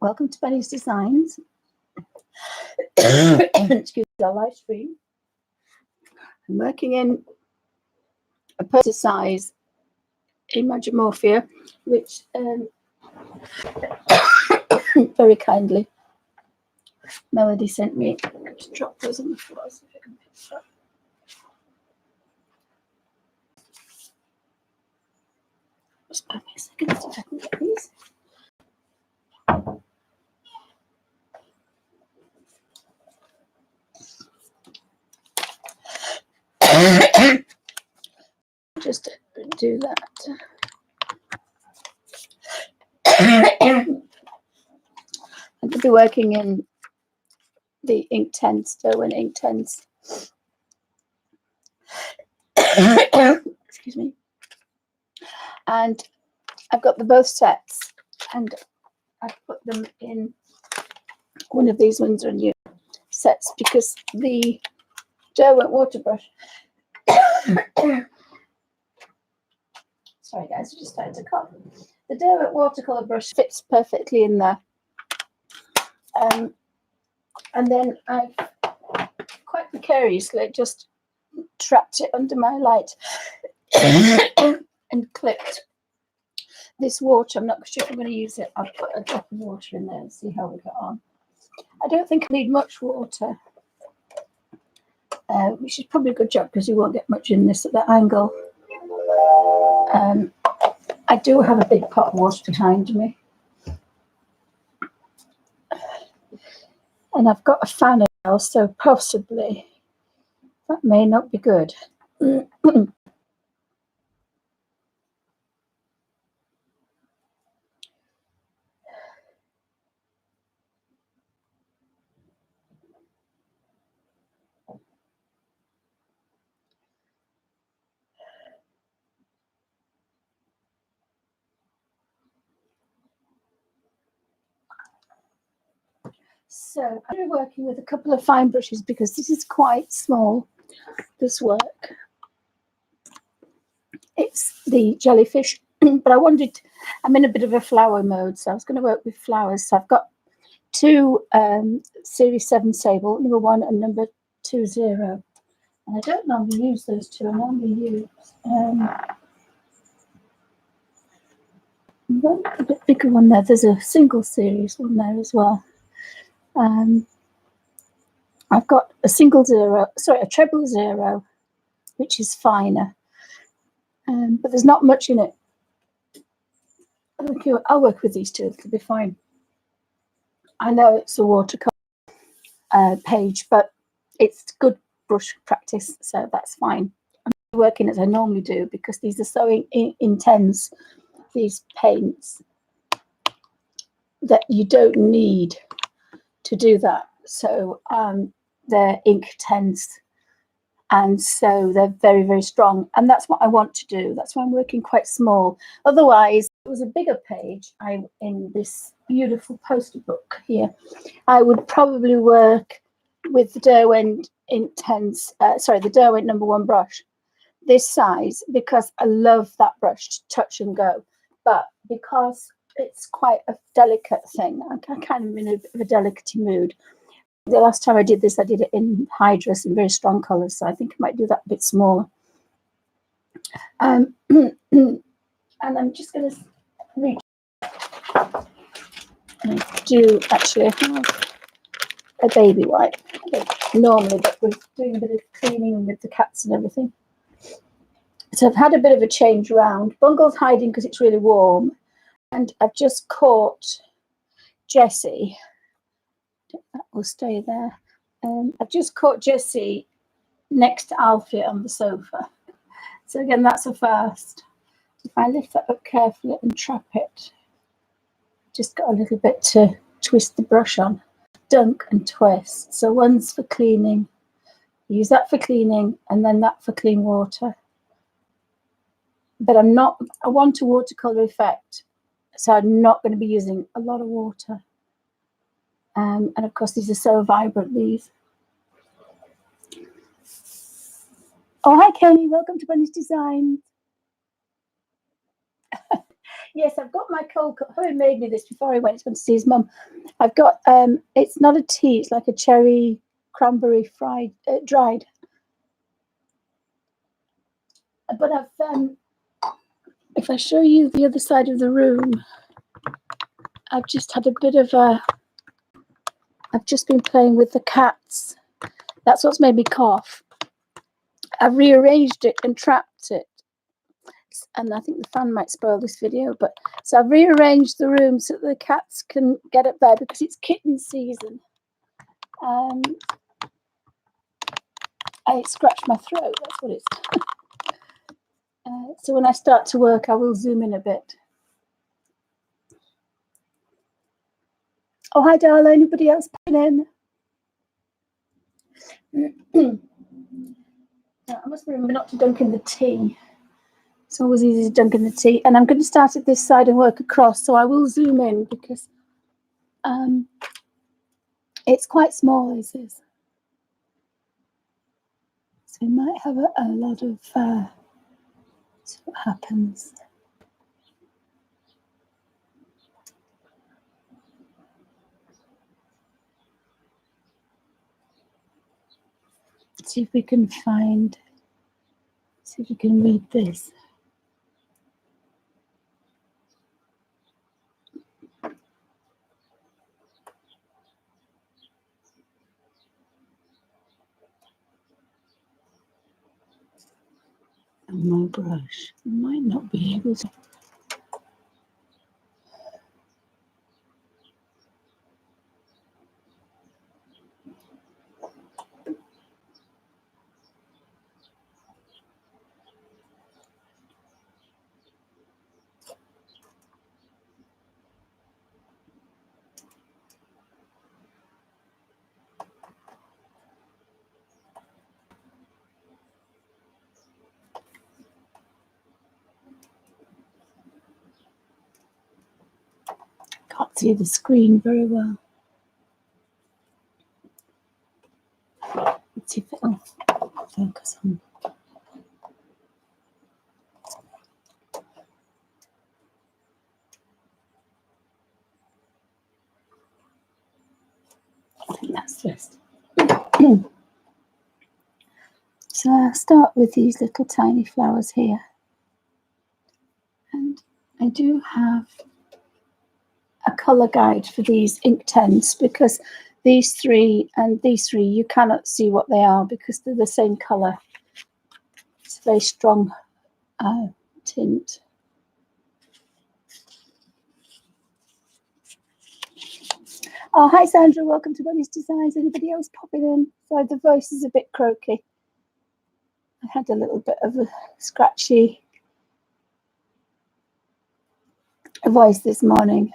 Welcome to Benny's Designs. Excuse our live stream. I'm working in a poster size imagimorphia, which very kindly Melody sent me. Just drop those on the floor so I can pick it up. Just give me a second so I can get these. Just do that. I'm going to be working in the inktense, derwent inktense. Excuse me. And I've got the both sets, and I've put them in one of these ones are new sets because the derwent water brush. Sorry guys, I just started to cough. The derwent watercolor brush fits perfectly in there. And then I've quite precariously just trapped it under my light and clipped this water. I'm not sure if I'm going to use it. I'll put a drop of water in there and see how we get on. I don't think I need much water, which is probably a good job because you won't get much in this at that angle. I do have a big pot of water behind me. And I've got a fan now, so possibly that may not be good. So I'm working with a couple of fine brushes because this is quite small, this work. It's the jellyfish, but I'm in a bit of a flower mode, so I was going to work with flowers. So I've got two Series 7 Sable, number 1 and number 20. And I don't normally use those two. I normally use a bit bigger one there. There's a single series one there as well. I've got a treble 0, which is finer, but there's not much in it. Okay, I'll work with these two, it'll be fine. I know it's a watercolor page, but it's good brush practice, so that's fine. I'm working as I normally do because these are so intense, these paints, that you don't need to do that. So they're inktense, and so they're very, very strong, and that's what I want to do. That's why I'm working quite small. Otherwise, if it was a bigger page, in this beautiful poster book here, I would probably work with the derwent inktense, the derwent number 1 brush, this size, because I love that brush to touch and go. But because it's quite a delicate thing, I'm kind of in a bit of a delicate mood. The last time I did this, I did it in hydrous and very strong colours, so I think I might do that a bit smaller. And I'm just going to reach and do actually a baby wipe normally, but we're doing a bit of cleaning with the cats and everything. So I've had a bit of a change around. Bungle's hiding because it's really warm, and I've just caught Jessie. That will stay there. I've just caught Jessie next to Alfie on the sofa. So again, that's a first. If I lift that up carefully and trap it, just got a little bit to twist the brush on. Dunk and twist. So one's for cleaning. Use that for cleaning, and then that for clean water. But I want a watercolor effect, so I'm not going to be using a lot of water. And of course, these are so vibrant, these. Oh, hi, Kenny. Welcome to Benny's Designs. Yes, I've got my cold cup. Harry made me this before he went to see his mum. I've got it's not a tea, it's like a cherry cranberry fried dried. But I've if I show you the other side of the room, I've just had a bit of a I've just been playing with the cats. That's what's made me cough. I've rearranged it and trapped it. And I think the fan might spoil this video, but so I've rearranged the room so that the cats can get up there because it's kitten season. I scratched my throat, that's what it's. So when I start to work, I will zoom in a bit. Oh, hi, Darla. Anybody else popping in? I must remember not to dunk in the tea. It's always easy to dunk in the tea. And I'm going to start at this side and work across, so I will zoom in because it's quite small, this is. So we might have a lot of, see what happens. See if we can find, see if we can read this. And my brush, I might not be able to. Can't see the screen very well. Let's see if it'll focus on. I think that's just. So I'll start with these little tiny flowers here. And I do have a colour guide for these inktense because these three and these three, you cannot see what they are because they're the same colour. It's a very strong tint. Oh, hi Sandra, welcome to Bunny's Designs. Anybody else popping in? Sorry, the voice is a bit croaky. I had a little bit of a scratchy voice this morning.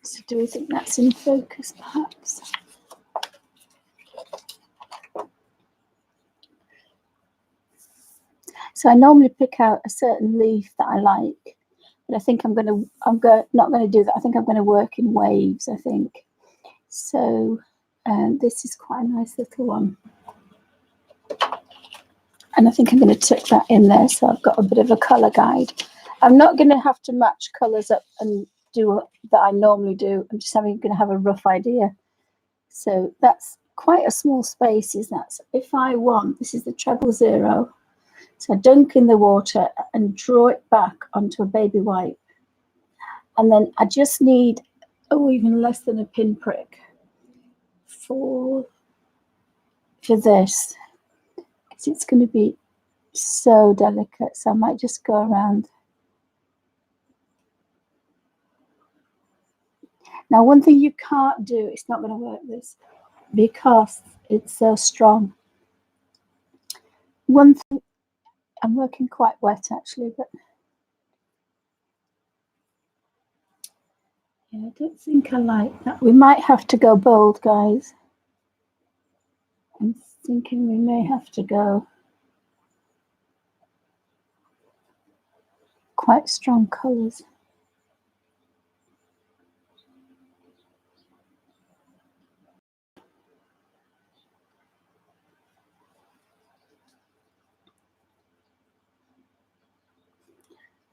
So do we think that's in focus perhaps? So I normally pick out a certain leaf that I like, but I think not going to do that. I think I'm going to work in waves, I think. So this is quite a nice little one. And I think I'm going to tuck that in there. So I've got a bit of a colour guide. I'm not going to have to match colours up and do that I normally do. I'm just going to have a rough idea. So that's quite a small space, is that? So if I want, this is the treble zero. So I dunk in the water and draw it back onto a baby wipe. And then I just need, even less than a pinprick for this. Because it's going to be so delicate. So I might just go around. Now, one thing you can't do, it's not going to work this, because it's so strong. One thing, I'm working quite wet actually, but yeah, I don't think I like that. We might have to go bold, guys. I'm thinking we may have to go quite strong colours.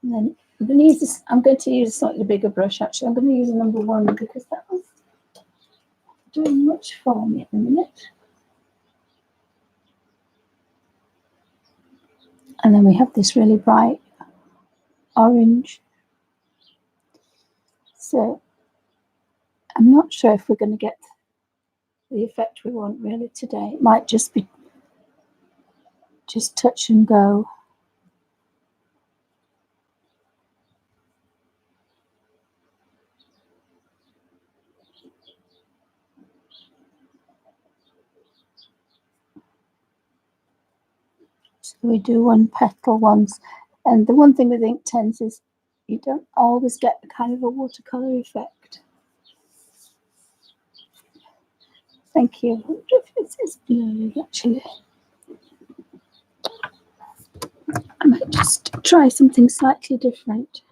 And then I'm going to use this. I'm going to use a slightly bigger brush. Actually, I'm going to use a number 1 because that was doing much for me at the minute. And then we have this really bright orange. So I'm not sure if we're going to get the effect we want really today. It might just be just touch and go. So we do one petal once. And the one thing with Inktense is you don't always get kind of a watercolour effect. Thank you. I wonder if it's blurry actually. I might just try something slightly different.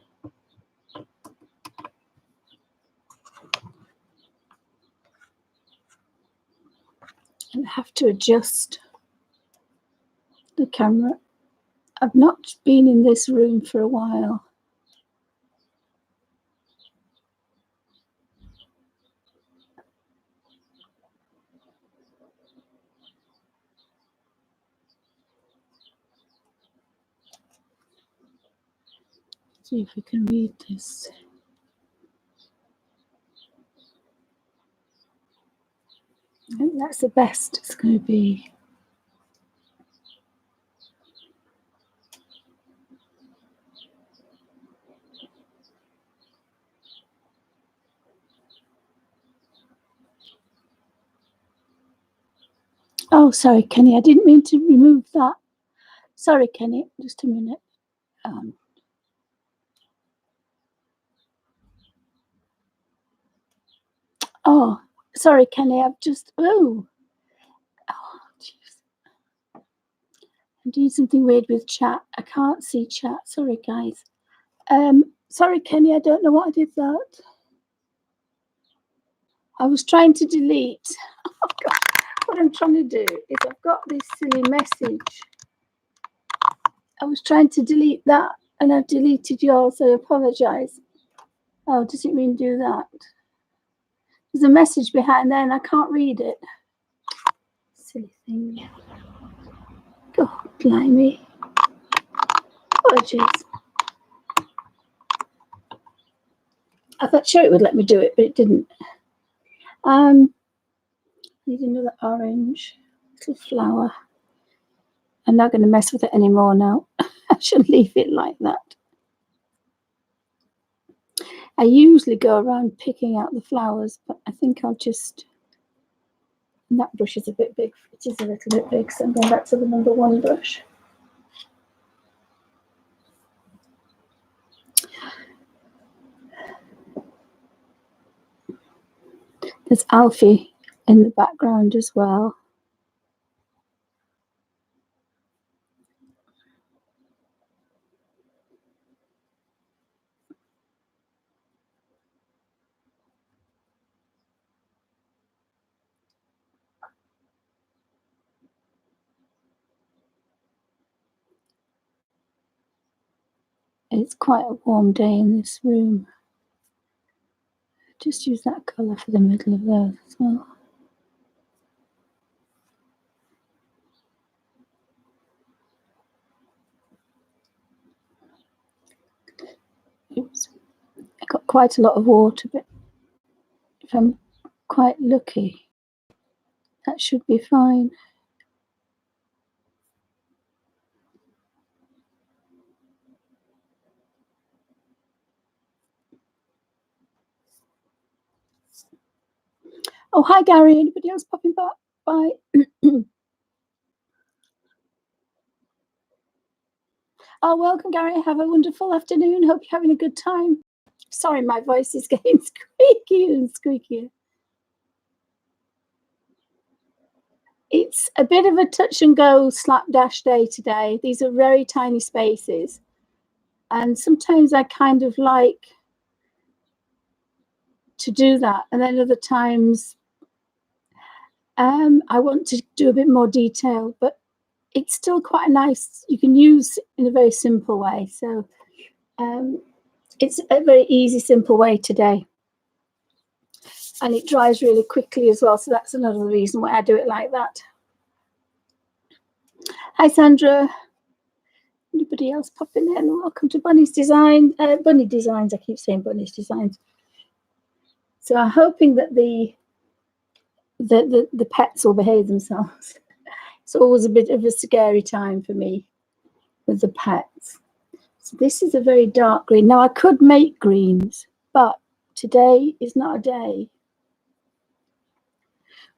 And I have to adjust the camera. I've not been in this room for a while. See if we can read this. I think that's the best it's going to be. Oh, sorry, Kenny. I didn't mean to remove that. Sorry, Kenny. Just a minute. Oh, sorry, Kenny. I've just. Oh, jeez. I'm doing something weird with chat. I can't see chat. Sorry, guys. Sorry, Kenny. I don't know what I did that. I was trying to delete. Oh, God. What I'm trying to do is I've got this silly message. I was trying to delete that and I've deleted yours, so I apologise. Oh, does it mean do that? There's a message behind there and I can't read it. Silly thing. God, blimey. Apologies. I thought sure it would let me do it, but it didn't. Need another orange little flower. I'm not going to mess with it anymore now. I should leave it like that. I usually go around picking out the flowers, but I think I'll just. And that brush is a bit big. It is a little bit big, so I'm going back to the number 1 brush. There's Alfie in the background as well. It's quite a warm day in this room. Just use that colour for the middle of those as well. Oops. I got quite a lot of water, but if I'm quite lucky, that should be fine. Oh, hi, Gary. Anybody else popping back? Bye. Oh, welcome, Gary. Have a wonderful afternoon. Hope you're having a good time. Sorry, my voice is getting squeakier and squeakier. It's a bit of a touch and go slapdash day today. These are very tiny spaces. And sometimes I kind of like to do that. And then other times I want to do a bit more detail, but it's still quite nice. You can use in a very simple way. So It's a very easy, simple way today. And it dries really quickly as well. So that's another reason why I do it like that. Hi, Sandra. Anybody else popping in? Welcome to Bunny's Design. Bunny Designs. I keep saying Bunny's Designs. So I'm hoping that the pets will behave themselves. It's always a bit of a scary time for me with the pets. So this is a very dark green. Now I could make greens, but today is not a day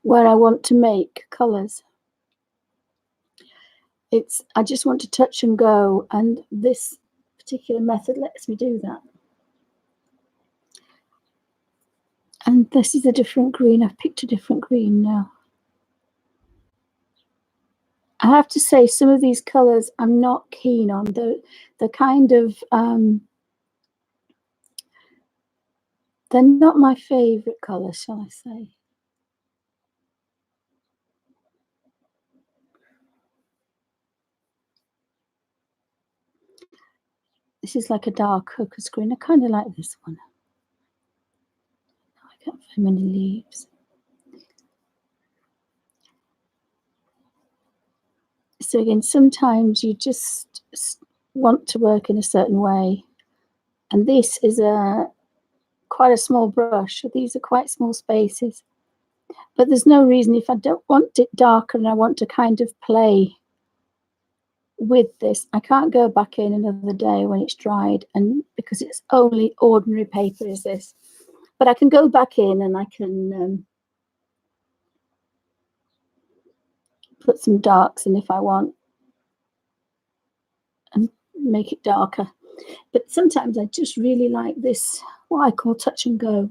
where I want to make colours. I just want to touch and go, and this particular method lets me do that. And this is a different green. I've picked a different green now. I have to say, some of these colours I'm not keen on. They're kind of they're not my favourite colours, shall I say. This is like a dark ochre green. I kind of like this one. I can't find many leaves. So again, sometimes you just want to work in a certain way. And this is quite a small brush. These are quite small spaces. But there's no reason, if I don't want it darker and I want to kind of play with this, I can't go back in another day when it's dried, and because it's only ordinary paper is this. But I can go back in and I can put some darks in if I want and make it darker. But sometimes I just really like this, what I call touch and go.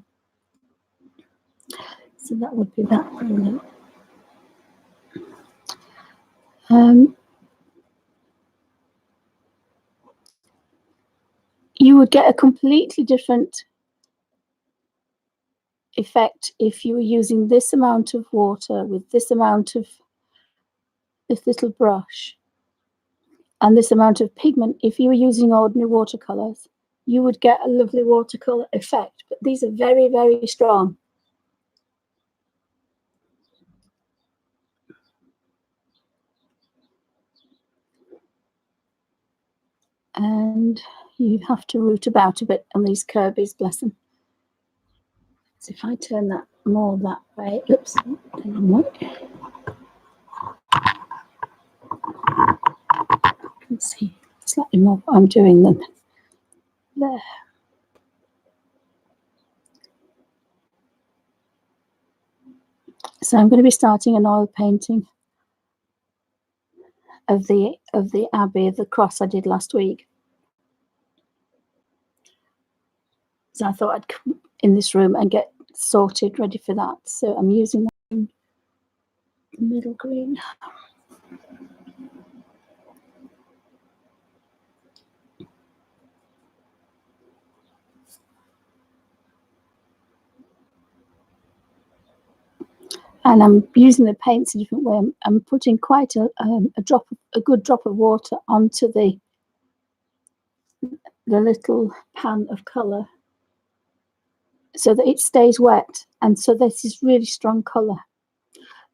So that would be that one. You would get a completely different effect if you were using this amount of water with this amount of this little brush and this amount of pigment. If you were using ordinary watercolors, you would get a lovely watercolor effect, but these are very, very strong. And you have to root about a bit on these Kirby's, bless them. So if I turn that more that way, oops, you can see slightly more what I'm doing than there. So I'm going to be starting an oil painting of the Abbey, the cross I did last week. So I thought I'd come in this room and get sorted, ready for that. So I'm using that middle green. And I'm using the paints a different way. I'm putting quite a good drop of water onto the little pan of colour so that it stays wet. And so this is really strong colour,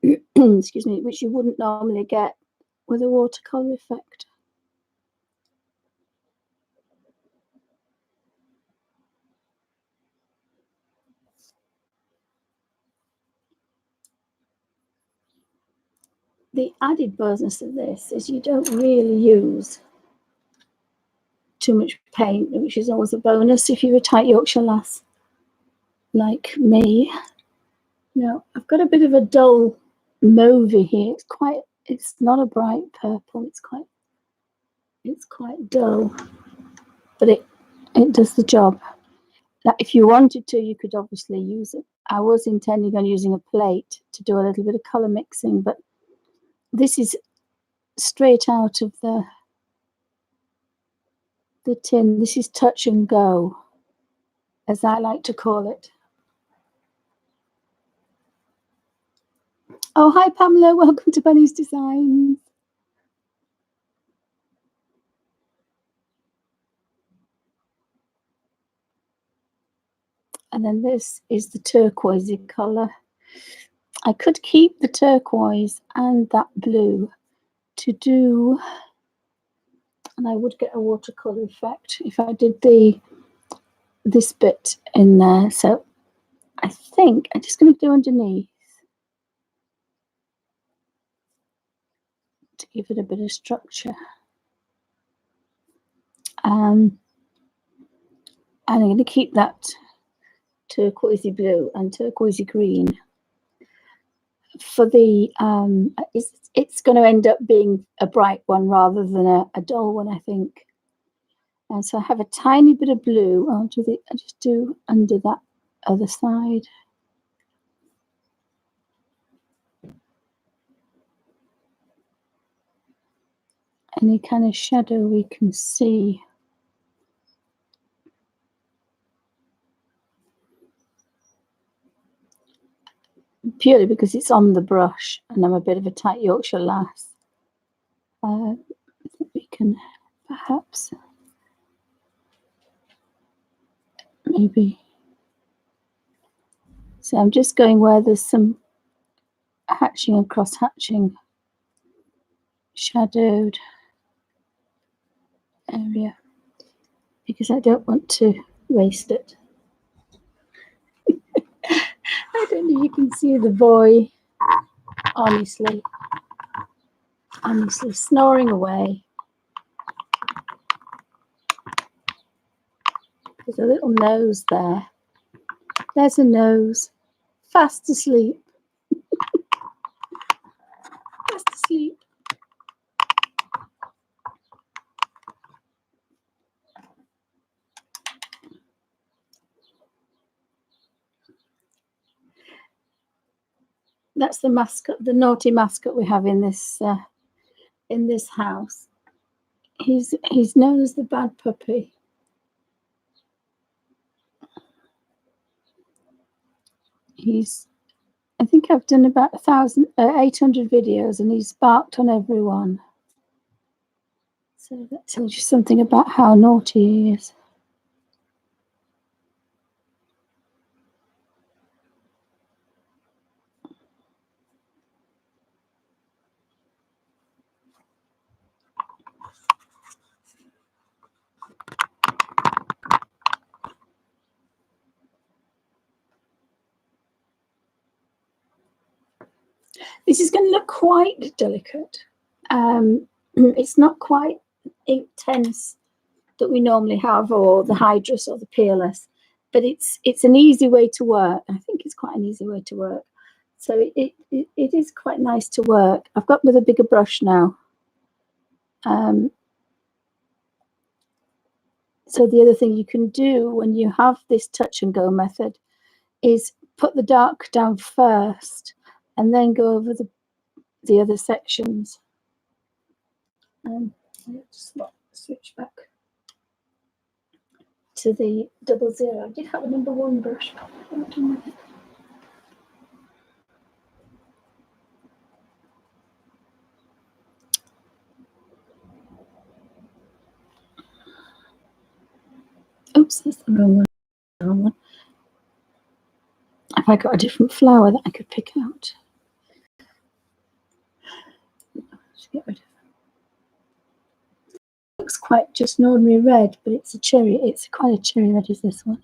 excuse me, which you wouldn't normally get with a watercolour effect. The added bonus of this is you don't really use too much paint, which is always a bonus if you're a tight Yorkshire lass like me. Now I've got a bit of a dull mauvey here. It's not a bright purple. It's quite dull, but it does the job. Now, if you wanted to, you could obviously use it. I was intending on using a plate to do a little bit of colour mixing, but this is straight out of the tin. This is touch and go, as I like to call it. Oh, hi, Pamela. Welcome to Bunny's Designs. then this is the turquoisey colour. I could keep the turquoise and that blue to do, and I would get a watercolour effect if I did this bit in there. So I think I'm just going to do underneath to give it a bit of structure. And I'm going to keep that turquoisey blue and turquoisey green for the it's going to end up being a bright one rather than a dull one, I think. And so I have a tiny bit of blue. I just do under that other side. Any kind of shadow we can see. Purely because it's on the brush and I'm a bit of a tight Yorkshire lass. I think we can perhaps maybe. So I'm just going where there's some hatching and cross hatching shadowed area because I don't want to waste it. I don't know if you can see the boy honestly snoring away. There's a little nose there. There's a nose. Fast asleep. Fast asleep. That's the mascot, the naughty mascot we have in this house. He's known as the bad puppy. I think I've done about 800 videos, and he's barked on everyone. So that tells you something about how naughty he is. This is going to look quite delicate. It's not quite inktense that we normally have, or the Hydrus or the Peerless, but it's an easy way to work. I think it's quite an easy way to work. So it is quite nice to work. I've got with a bigger brush now. So the other thing you can do when you have this touch and go method is put the dark down first and then go over the other sections. Let's switch back to the 00. I did have a number 1 brush. Oops, that's the wrong one. Have I got a different flower that I could pick out? Let's get rid of it. Looks quite just an ordinary red, but it's a cherry. It's quite a cherry red is this one.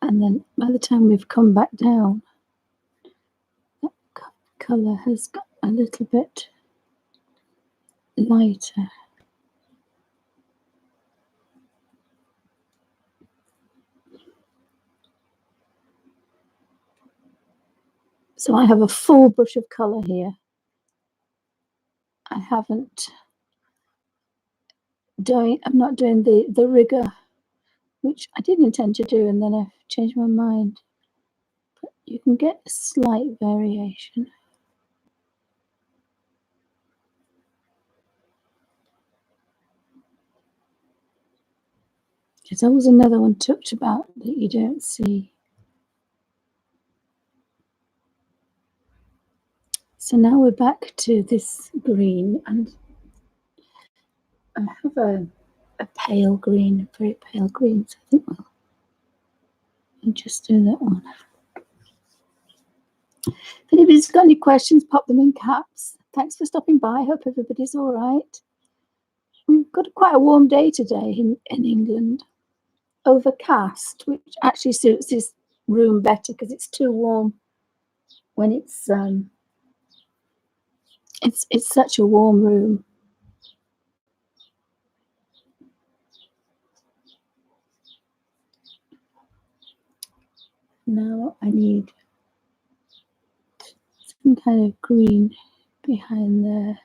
And then by the time we've come back down, that colour has got a little bit lighter. So I have a full brush of colour here. I'm not doing the rigor, which I did intend to do, and then I've changed my mind. But you can get a slight variation. There's always another one tucked about that you don't see. So now we're back to this green, and I have a pale green, a very pale green, so I think we'll just do that one. If anybody's got any questions, pop them in caps. Thanks for stopping by. Hope everybody's all right. We've got quite a warm day today in England. Overcast, which actually suits this room better because it's too warm when it's such a warm room. Now I need some kind of green behind there.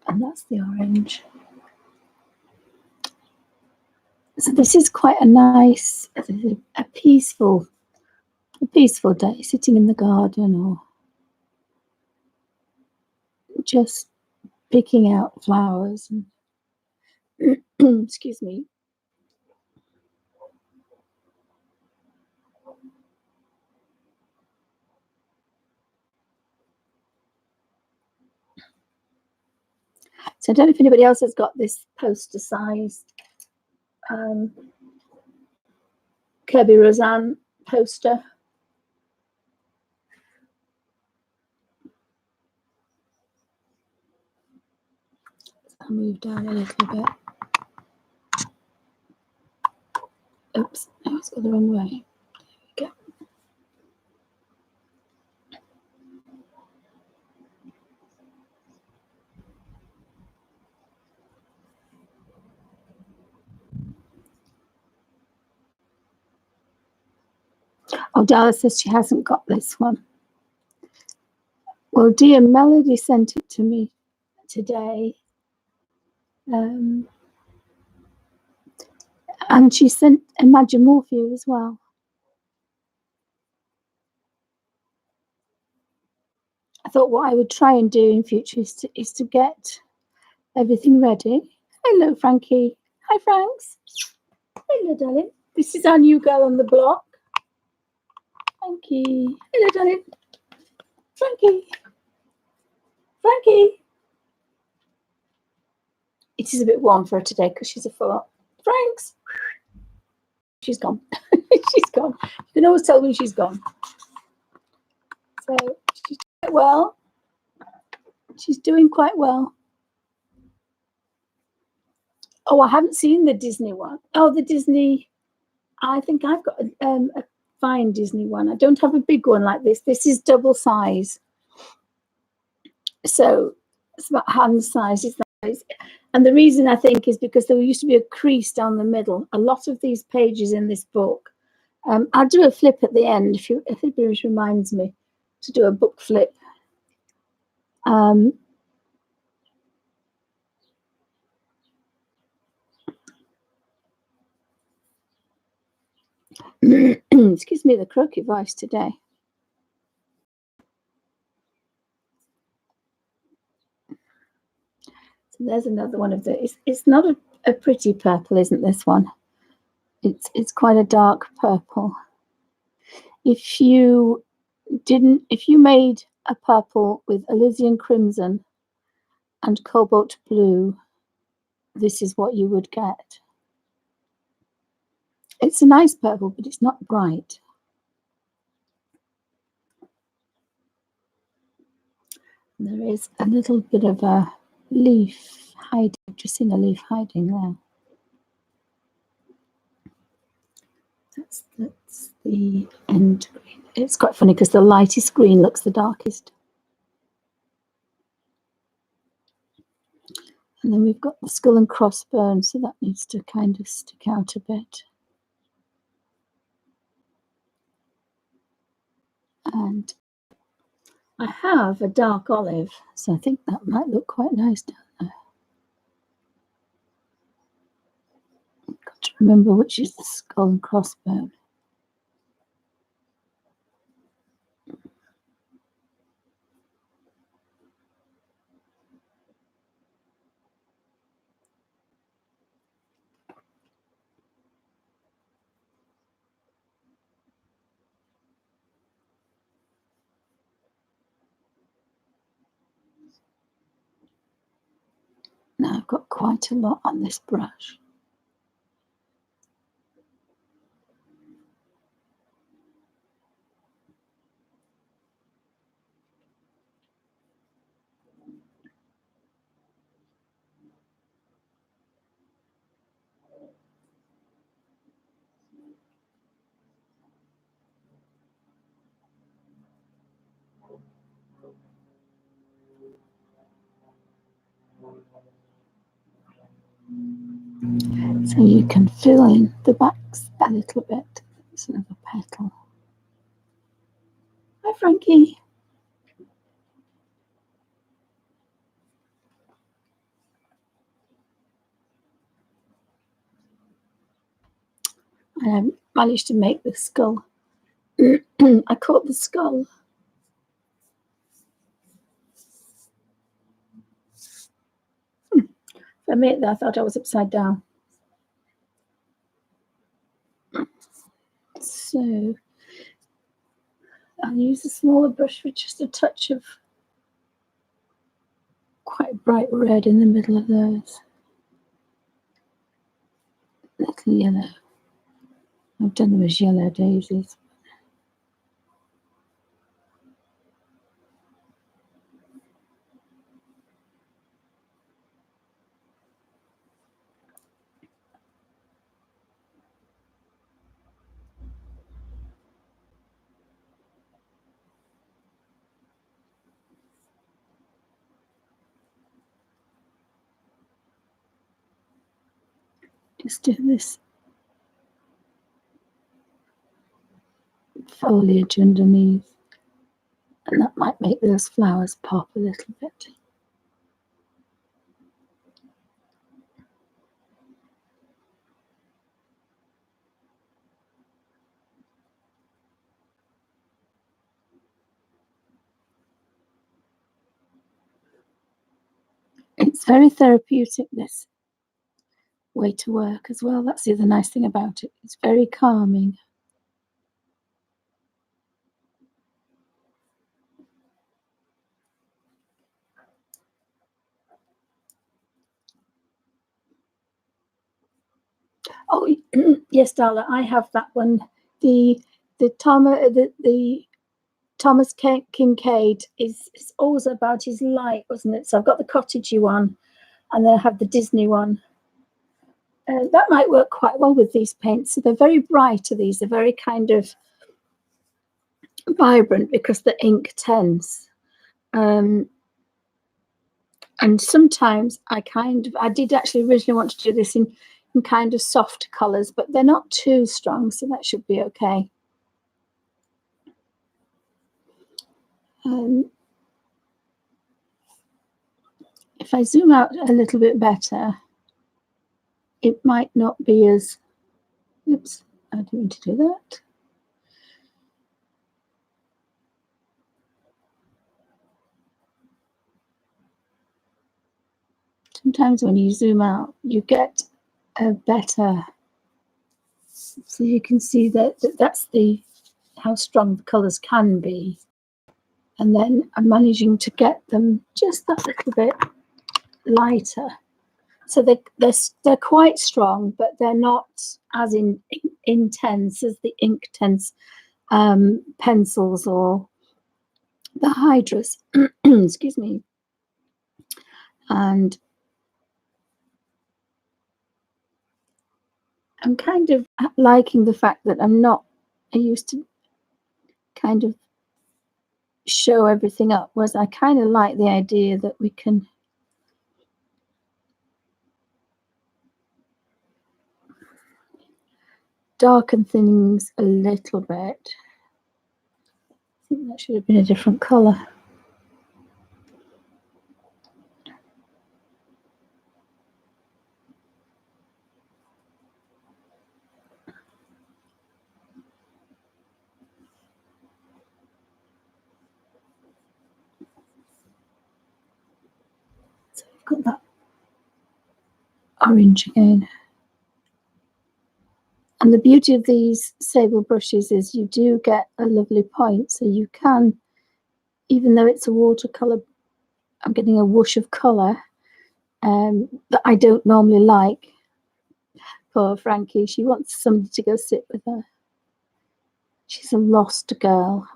And that's the orange. So this is quite a nice, a peaceful day, sitting in the garden or just picking out flowers. And excuse me. So I don't know if anybody else has got this poster-sized Kerby Rosanes poster. I'll move down a little bit. Oops, I always go the wrong way. There we go. Oh, Darla says she hasn't got this one. Well, dear Melody sent it to me today. And she sent Imagimorphia as well. I thought what I would try and do in future is to get everything ready. Hello, Frankie. Hi, Franks. Hello, darling. This is our new girl on the block. Frankie. Hello, darling. Frankie. Frankie. It is a bit warm for her today because she's a full-up. Franks. She's gone. She's gone. You can always tell when she's gone. So she's doing quite well. She's doing quite well. Oh, I haven't seen the Disney one. Oh, the Disney. I think I've got a fine Disney one. I don't have a big one like this. This is double size. So it's about hand size. And the reason I think is because there used to be a crease down the middle. A lot of these pages in this book. I'll do a flip at the end if it reminds me to do a book flip. Excuse me, the croaky voice today. So there's another one of the. It's not a pretty purple, isn't this one? It's quite a dark purple. If you made a purple with alizarin crimson and cobalt blue, this is what you would get. It's a nice purple, but it's not bright. And there is a little bit of a leaf hiding. I've just seen a leaf hiding there. That's the end green. It's quite funny because the lightest green looks the darkest. And then we've got the skull and crossbones, so that needs to kind of stick out a bit. And I have a dark olive, so I think that might look quite nice down there. I've got to remember which is the skull and crossbone. I've got quite a lot on this brush. So you can fill in the backs a little bit. There's another petal. Hi, Frankie. And I managed to make the skull. I caught the skull. For a minute there, I thought I was upside down. So I'll use a smaller brush with just a touch of quite bright red in the middle of those. Little yellow. I've done them as yellow daisies. Just do this foliage underneath, and that might make those flowers pop a little bit. It's very therapeutic, this way to work as well. That's the other nice thing about it. It's very calming. Oh, yes, Darla, I have that one. The Thomas Kincaid is always about his light, wasn't it? So I've got the cottagey one, and then I have the Disney one. That might work quite well with these paints. So they're very bright. These are very kind of vibrant because the inktense. And sometimes I did actually originally want to do this in kind of soft colours, but they're not too strong, so that should be okay. If I zoom out a little bit better, it might not be as, oops, I didn't mean to do that. Sometimes when you zoom out, you get a better, so you can see that's how strong the colours can be. And then I'm managing to get them just that little bit lighter. So they're quite strong, but they're not as intense as the inktense pencils or the hydras. Excuse me. And I'm kind of liking the fact that I used to kind of show everything up, whereas I kind of like the idea that we can darken things a little bit. I think that should have been a different colour. So I've got that orange again. And the beauty of these sable brushes is you do get a lovely point. So you can, even though it's a watercolour, I'm getting a whoosh of colour, that I don't normally like. Poor Frankie, she wants somebody to go sit with her. She's a lost girl.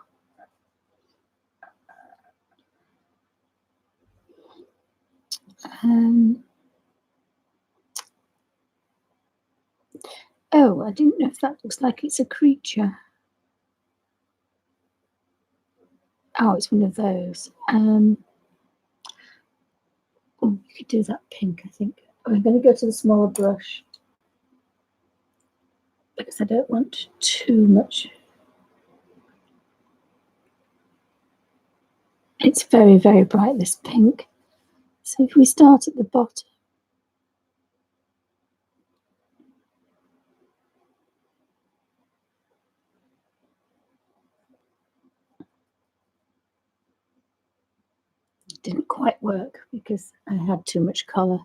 Oh, I didn't know if that looks like it's a creature. Oh, it's one of those. Oh, you could do that pink, I think. I'm going to go to the smaller brush because I don't want too much. It's very, very bright, this pink. So if we start at the bottom, it didn't quite work because I had too much colour.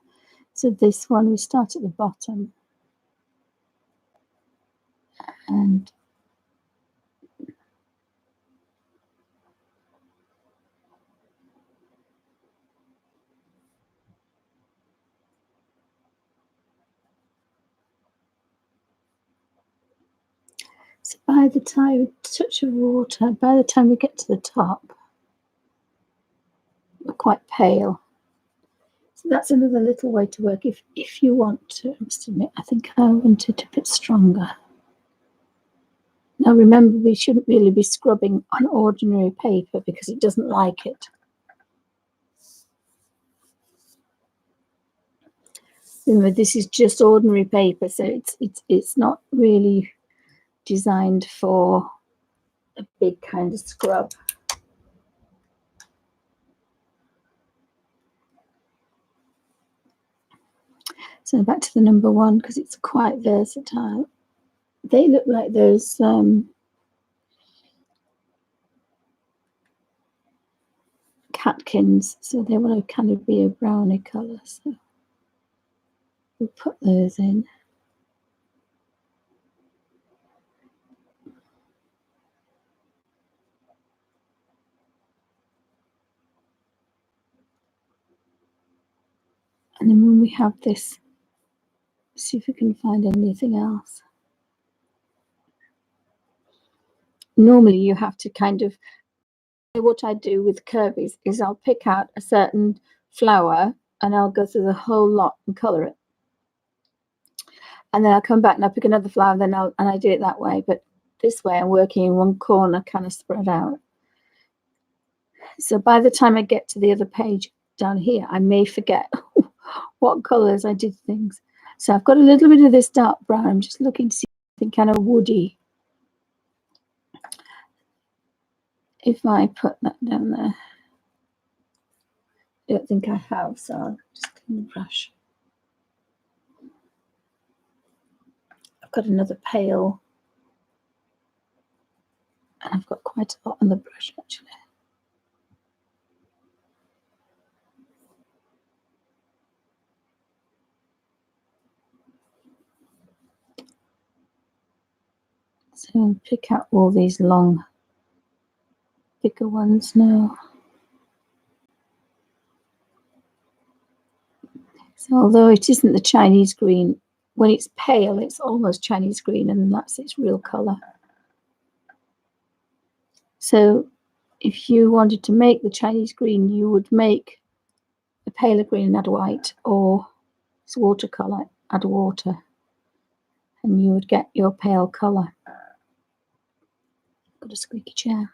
So this one, we start at the bottom and so by the time, touch of water, by the time we get to the top, we're quite pale. So that's another little way to work if you want to. I must admit, I think I want it a bit stronger. Now remember, we shouldn't really be scrubbing on ordinary paper because it doesn't like it. Remember, this is just ordinary paper, so it's not really designed for a big kind of scrub. So back to the number one because it's quite versatile. They look like those catkins, so they want to kind of be a browny colour. So we'll put those in. And then when we have this, see if we can find anything else. Normally you have to kind of, what I do with Kirby's is I'll pick out a certain flower and I'll go through the whole lot and colour it. And then I'll come back and I'll pick another flower, then I do it that way. But this way I'm working in one corner, kind of spread out. So by the time I get to the other page down here, I may forget what colours I did things. So I've got a little bit of this dark brown. I'm just looking to see something kind of woody. If I put that down there, I don't think I have, so I'll just clean the brush. I've got another pale, and I've got quite a lot on the brush actually. So I'll pick out all these long, bigger ones now. So although it isn't the Chinese green, when it's pale, it's almost Chinese green, and that's its real colour. So if you wanted to make the Chinese green, you would make a paler green and add white, or it's watercolour, add water, and you would get your pale colour. Got a squeaky chair.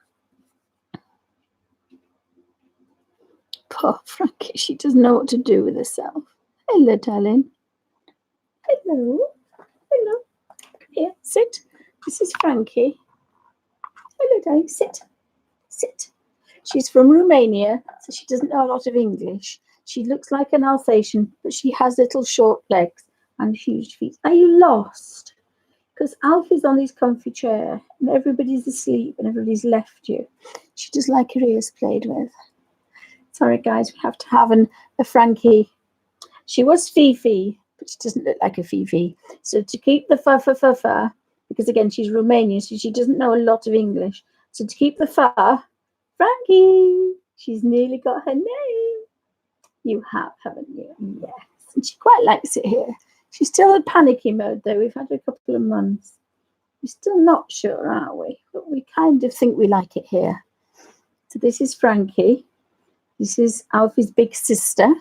Poor Frankie, she doesn't know what to do with herself. Hello, darling. Hello. Hello. Come here, sit. This is Frankie. Hello, darling. Sit. Sit. She's from Romania, so she doesn't know a lot of English. She looks like an Alsatian, but she has little short legs and huge feet. Are you lost? Because Alfie's on his comfy chair and everybody's asleep and everybody's left you. She does like her ears played with. Sorry, guys, we have to have a Frankie. She was Fifi, but she doesn't look like a Fifi. So to keep the fur, because again, she's Romanian, so she doesn't know a lot of English. So to keep the fur, Frankie, she's nearly got her name. You have, haven't you? Yes. And she quite likes it here. She's still in panicky mode, though. We've had a couple of months. We're still not sure, are we? But we kind of think we like it here. So this is Frankie. This is Alfie's big sister.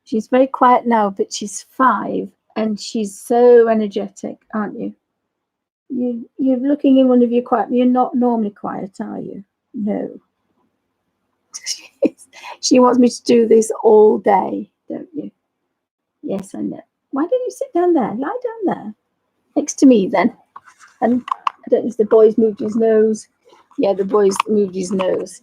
She's very quiet now, but she's 5 and she's so energetic, aren't you? You're looking in one of your quiet. You're not normally quiet, are you? No. She wants me to do this all day, don't you? Yes, I know. Why don't you sit down there? Lie down there next to me then. And I don't know if the boy's moved his nose. Yeah, the boy's moved his nose.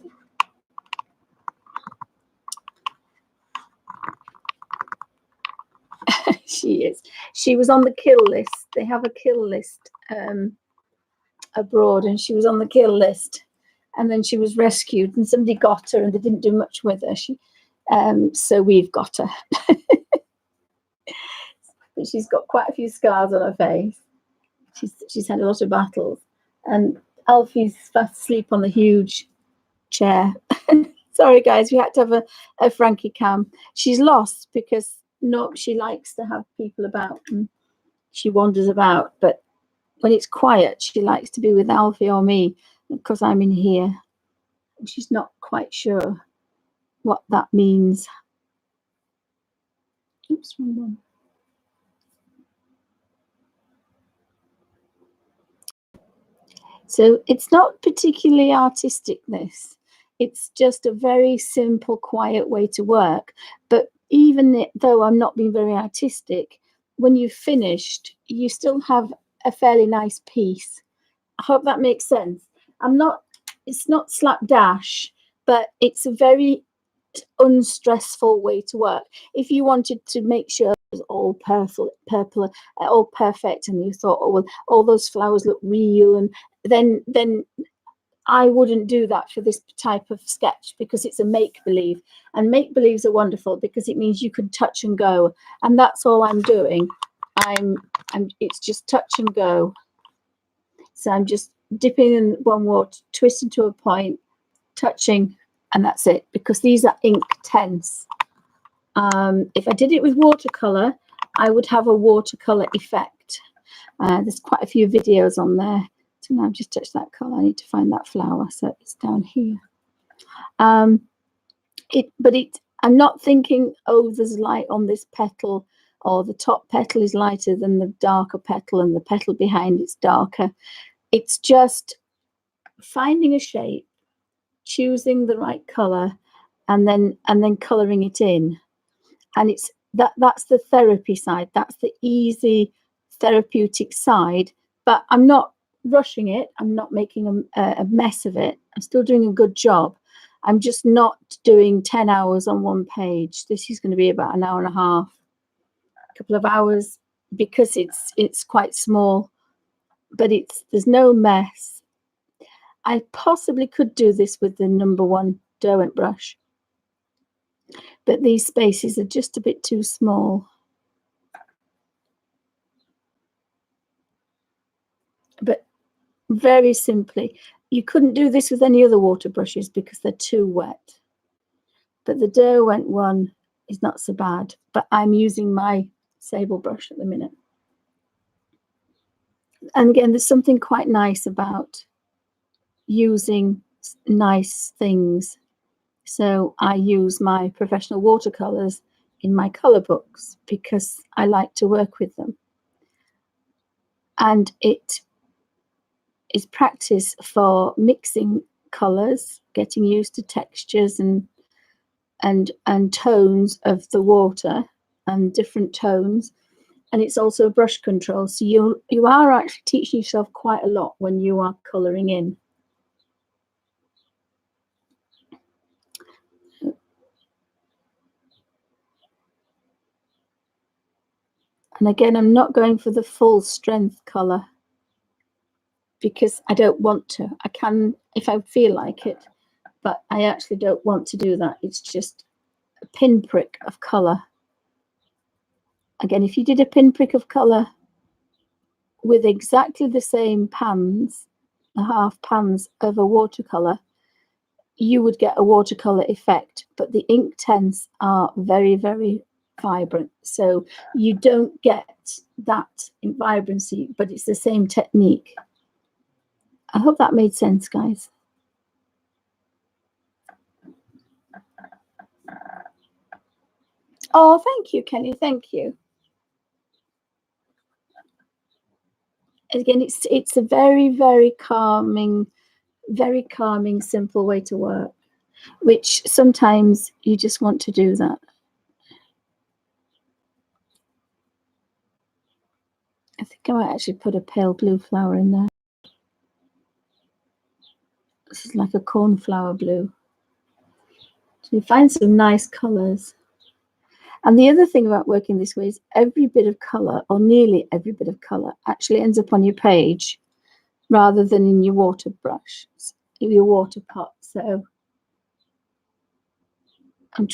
She is. She was on the kill list. They have a kill list abroad, and she was on the kill list. And then she was rescued, and somebody got her, and they didn't do much with her. So we've got her. But she's got quite a few scars on her face. She's had a lot of battles, and Alfie's fast asleep on the huge chair. Sorry, guys, we had to have a Frankie cam. She's lost because she likes to have people about, and she wanders about. But when it's quiet, she likes to be with Alfie or me because I'm in here. And she's not quite sure what that means. Oops, wrong one. So it's not particularly artistic, this. It's just a very simple, quiet way to work. But even though I'm not being very artistic, when you've finished, you still have a fairly nice piece. I hope that makes sense. It's not slapdash, but it's a very unstressful way to work. If you wanted to make sure it was all purple, all perfect, and you thought, oh well, all those flowers look real, and then I wouldn't do that for this type of sketch, because it's a make-believe, and make-believes are wonderful because it means you can touch and go, and that's all I'm doing. It's just touch and go. So I'm just dipping in one water, twisting to a point, touching, and that's it, because these are inktense. If I did it with watercolor, I would have a watercolor effect. There's quite a few videos on there. So now I've just touched that color. I need to find that flower, so it's down here. I'm not thinking, oh, there's light on this petal, or the top petal is lighter than the darker petal, and the petal behind it's darker. It's just finding a shape, choosing the right color, and then coloring it in. And it's that's the therapy side. That's the easy therapeutic side. But I'm not rushing it. I'm not making a mess of it. I'm still doing a good job. I'm just not doing 10 hours on one page. This is going to be about an hour and a half, a couple of hours, because it's quite small, but there's no mess. I possibly could do this with the #1 Derwent brush, but these spaces are just a bit too small. But very simply, you couldn't do this with any other water brushes because they're too wet. But the Derwent one is not so bad, but I'm using my sable brush at the minute. And again, there's something quite nice about using nice things. So I use my professional watercolors in my color books because I like to work with them. And it is practice for mixing colors, getting used to textures and tones of the water and different tones. And it's also brush control. So you are actually teaching yourself quite a lot when you are coloring in. And again, I'm not going for the full strength color because I don't want to. I can if I feel like it, but I actually don't want to do that. It's just a pinprick of color. Again, if you did a pinprick of color with exactly the same pans, the half pans of a watercolor, you would get a watercolor effect, but the inktense are very, very vibrant. So you don't get that in vibrancy, but it's the same technique. I hope that made sense, guys. Oh, thank you, Kenny. Thank you. Again, it's a very, very calming, simple way to work, which sometimes you just want to do that. I think I might actually put a pale blue flower in there. This is like a cornflower blue. So you find some nice colors. And the other thing about working this way is every bit of color, or nearly every bit of color, actually ends up on your page rather than in your water brush, your water pot. So I'm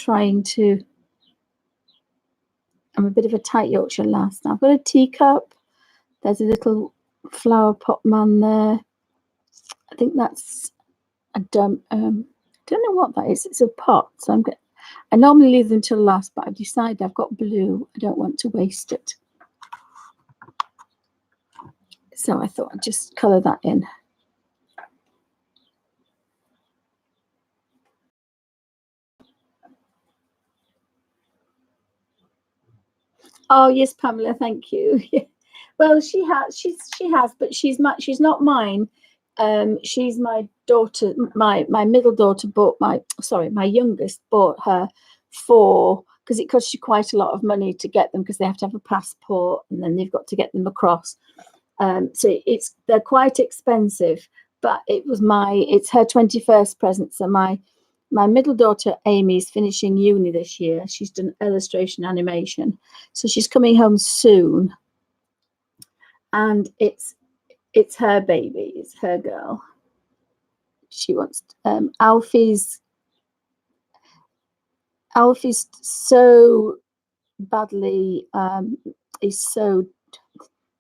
a bit of a tight Yorkshire lass now. I've got a teacup. There's a little flower pot man there. I think that's a don't know what that is. It's a pot. So I normally leave them till last, but I've decided I've got blue. I don't want to waste it. So I thought I'd just colour that in. Oh yes, Pamela, thank you. Well, she has, but she's not mine. She's my daughter. My middle daughter bought my youngest bought her four, because it costs you quite a lot of money to get them, because they have to have a passport and then they've got to get them across. So they're quite expensive, but it's her 21st present. So my middle daughter Amy is finishing uni this year. She's done illustration animation, so she's coming home soon, and it's her baby, it's her girl. She wants Alfie's so badly is so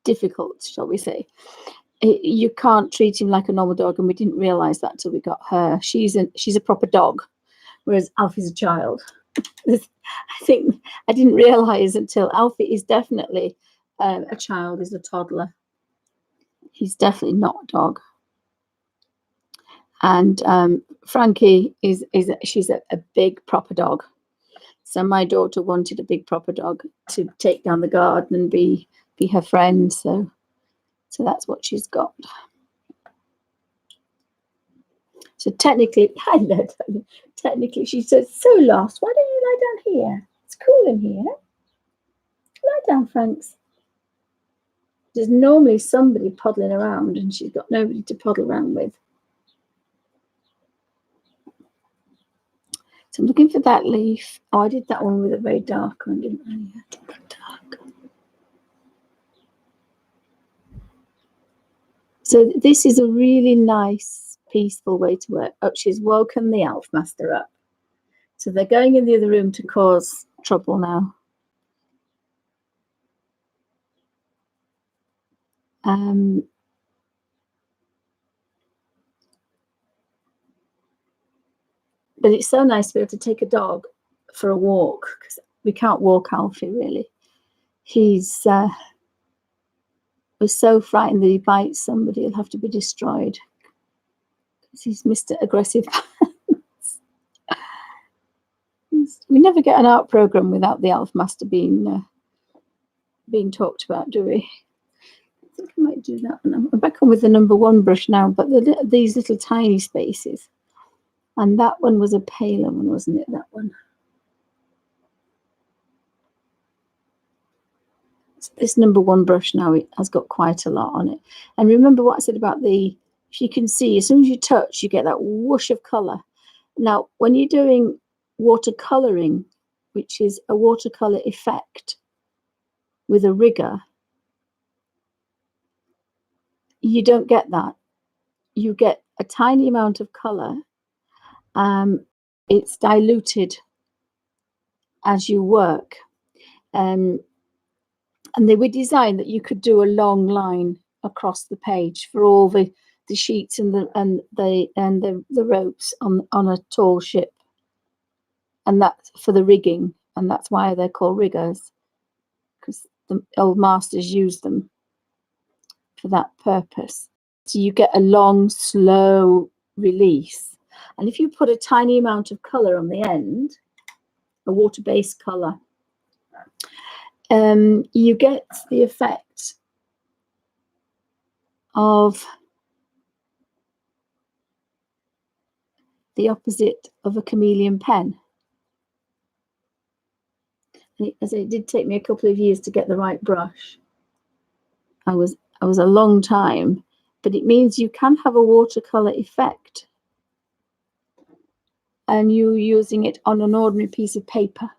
difficult, shall we say. You can't treat him like a normal dog, and we didn't realize that till we got her. She's a proper dog, whereas Alfie's a child. I think I didn't realize until Alfie is definitely a child, is a toddler. He's definitely not a dog. And Frankie she's a big proper dog. So my daughter wanted a big proper dog to take down the garden and be her friend. So that's what she's got. So technically, she says, so lost. Why don't you lie down here? It's cool in here. Lie down, Franks. There's normally somebody poddling around, and she's got nobody to poddle around with. So I'm looking for that leaf. Oh, I did that one with a very dark one, didn't I? Dark. So this is a really nice, peaceful way to work. Oh, she's woken the elf master up. So they're going in the other room to cause trouble now. But it's so nice to be able to take a dog for a walk, because we can't walk Alfie, really. He's was so frightened that he bites somebody, he'll have to be destroyed, because he's Mr. Aggressive. We never get an art program without the elf master being talked about, do we? I think I might do that one. I'm back on with the number 1 brush now, but these little tiny spaces. And that one was a paler one, wasn't it? That one. So this number 1 brush now, it has got quite a lot on it. And remember what I said about if you can see, as soon as you touch, you get that whoosh of colour. Now, when you're doing watercolouring, which is a watercolour effect with a rigger, you don't get that. You get a tiny amount of colour. It's diluted as you work. And they were designed that you could do a long line across the page for all the the sheets and the ropes on a tall ship, and that's for the rigging, and that's why they're called riggers, because the old masters used them for that purpose. So you get a long, slow release, and if you put a tiny amount of color on the end, a water-based color, you get the effect of the opposite of a chameleon pen. As it did take me a couple of years to get the right brush. I was a long time, but it means you can have a watercolor effect, and you're using it on an ordinary piece of paper.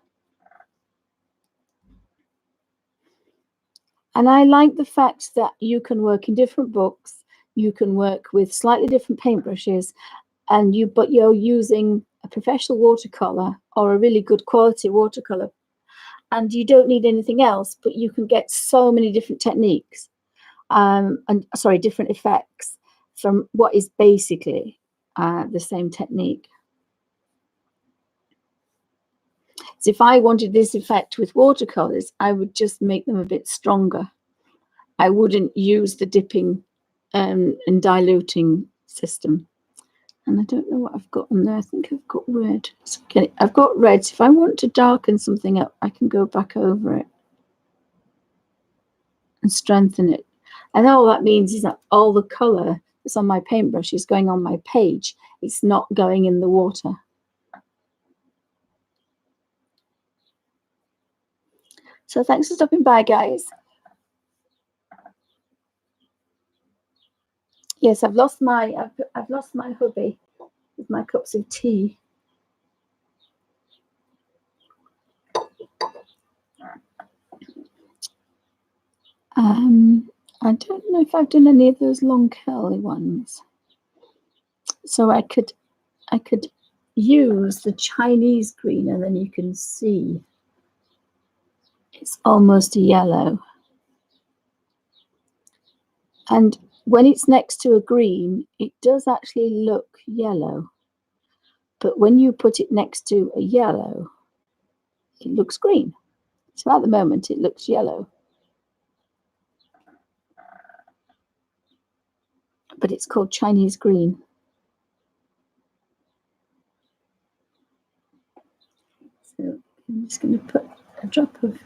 And I like the fact that you can work in different books, you can work with slightly different paintbrushes, but you're using a professional watercolor or a really good quality watercolor, and you don't need anything else, but you can get so many different techniques, different effects from what is basically the same technique. So if I wanted this effect with watercolors, I would just make them a bit stronger. I wouldn't use the dipping and diluting system. And I don't know what I've got on there. I think I've got red. So I've got red. So if I want to darken something up, I can go back over it and strengthen it. And all that means is that all the color that's on my paintbrush is going on my page. It's not going in the water. So thanks for stopping by, guys. Yes, I've lost my hubby with my cups of tea. I don't know if I've done any of those long curly ones. So I could use the Chinese green, and then you can see it's almost a yellow. And when it's next to a green, it does actually look yellow. But when you put it next to a yellow, it looks green. So at the moment, it looks yellow. But it's called Chinese green. So I'm just going to put a drop of...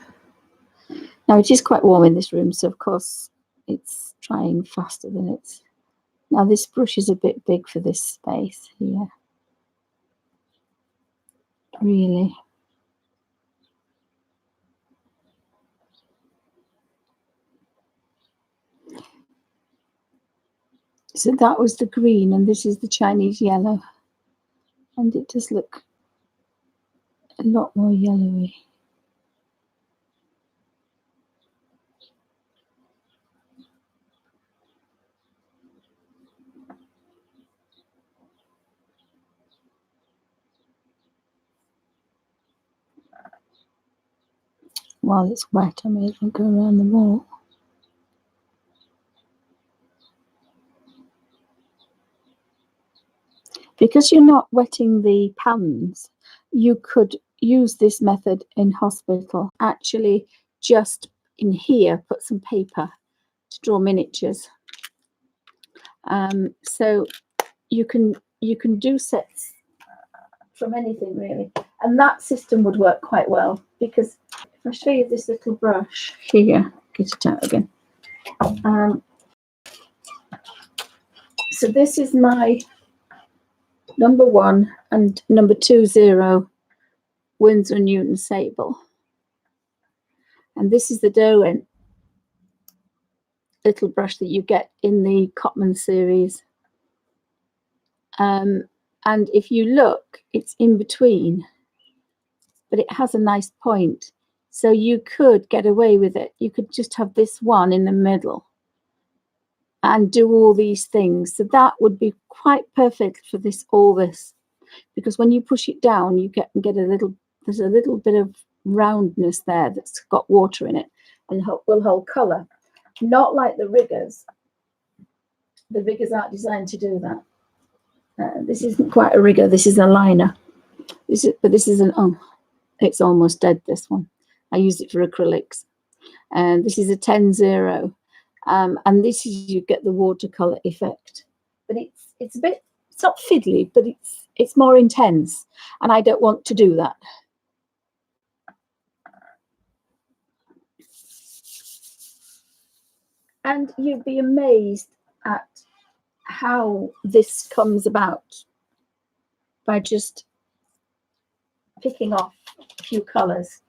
Now, it is quite warm in this room, so of course it's drying faster than it's... Now, this brush is a bit big for this space here. Really. So that was the green, and this is the Chinese yellow. And it does look a lot more yellowy. While it's wet, I may as well go around the wall. Because you're not wetting the pans, you could use this method in hospital. Actually, just in here, put some paper to draw miniatures. So you can do sets from anything really, and that system would work quite well, because if I show you this little brush here, get it out again. So this is my number 1 and number 20 Winsor & Newton sable, and this is the derwent little brush that you get in the Cotman series. And if you look, it's in between, but it has a nice point. So you could get away with it. You could just have this one in the middle and do all these things. So that would be quite perfect for all this, because when you push it down, you get there's a little bit of roundness there that's got water in it and will hold colour. Not like the riggers, the Riggers Art Design to do that. This isn't quite a rigger. This is a liner. But this is an it's almost dead. This one. I used it for acrylics, and this is a 10-0, and this is you get the watercolor effect. But it's a bit. It's not fiddly, but it's more intense, and I don't want to do that. And you'd be amazed at how this comes about by just picking off a few colors.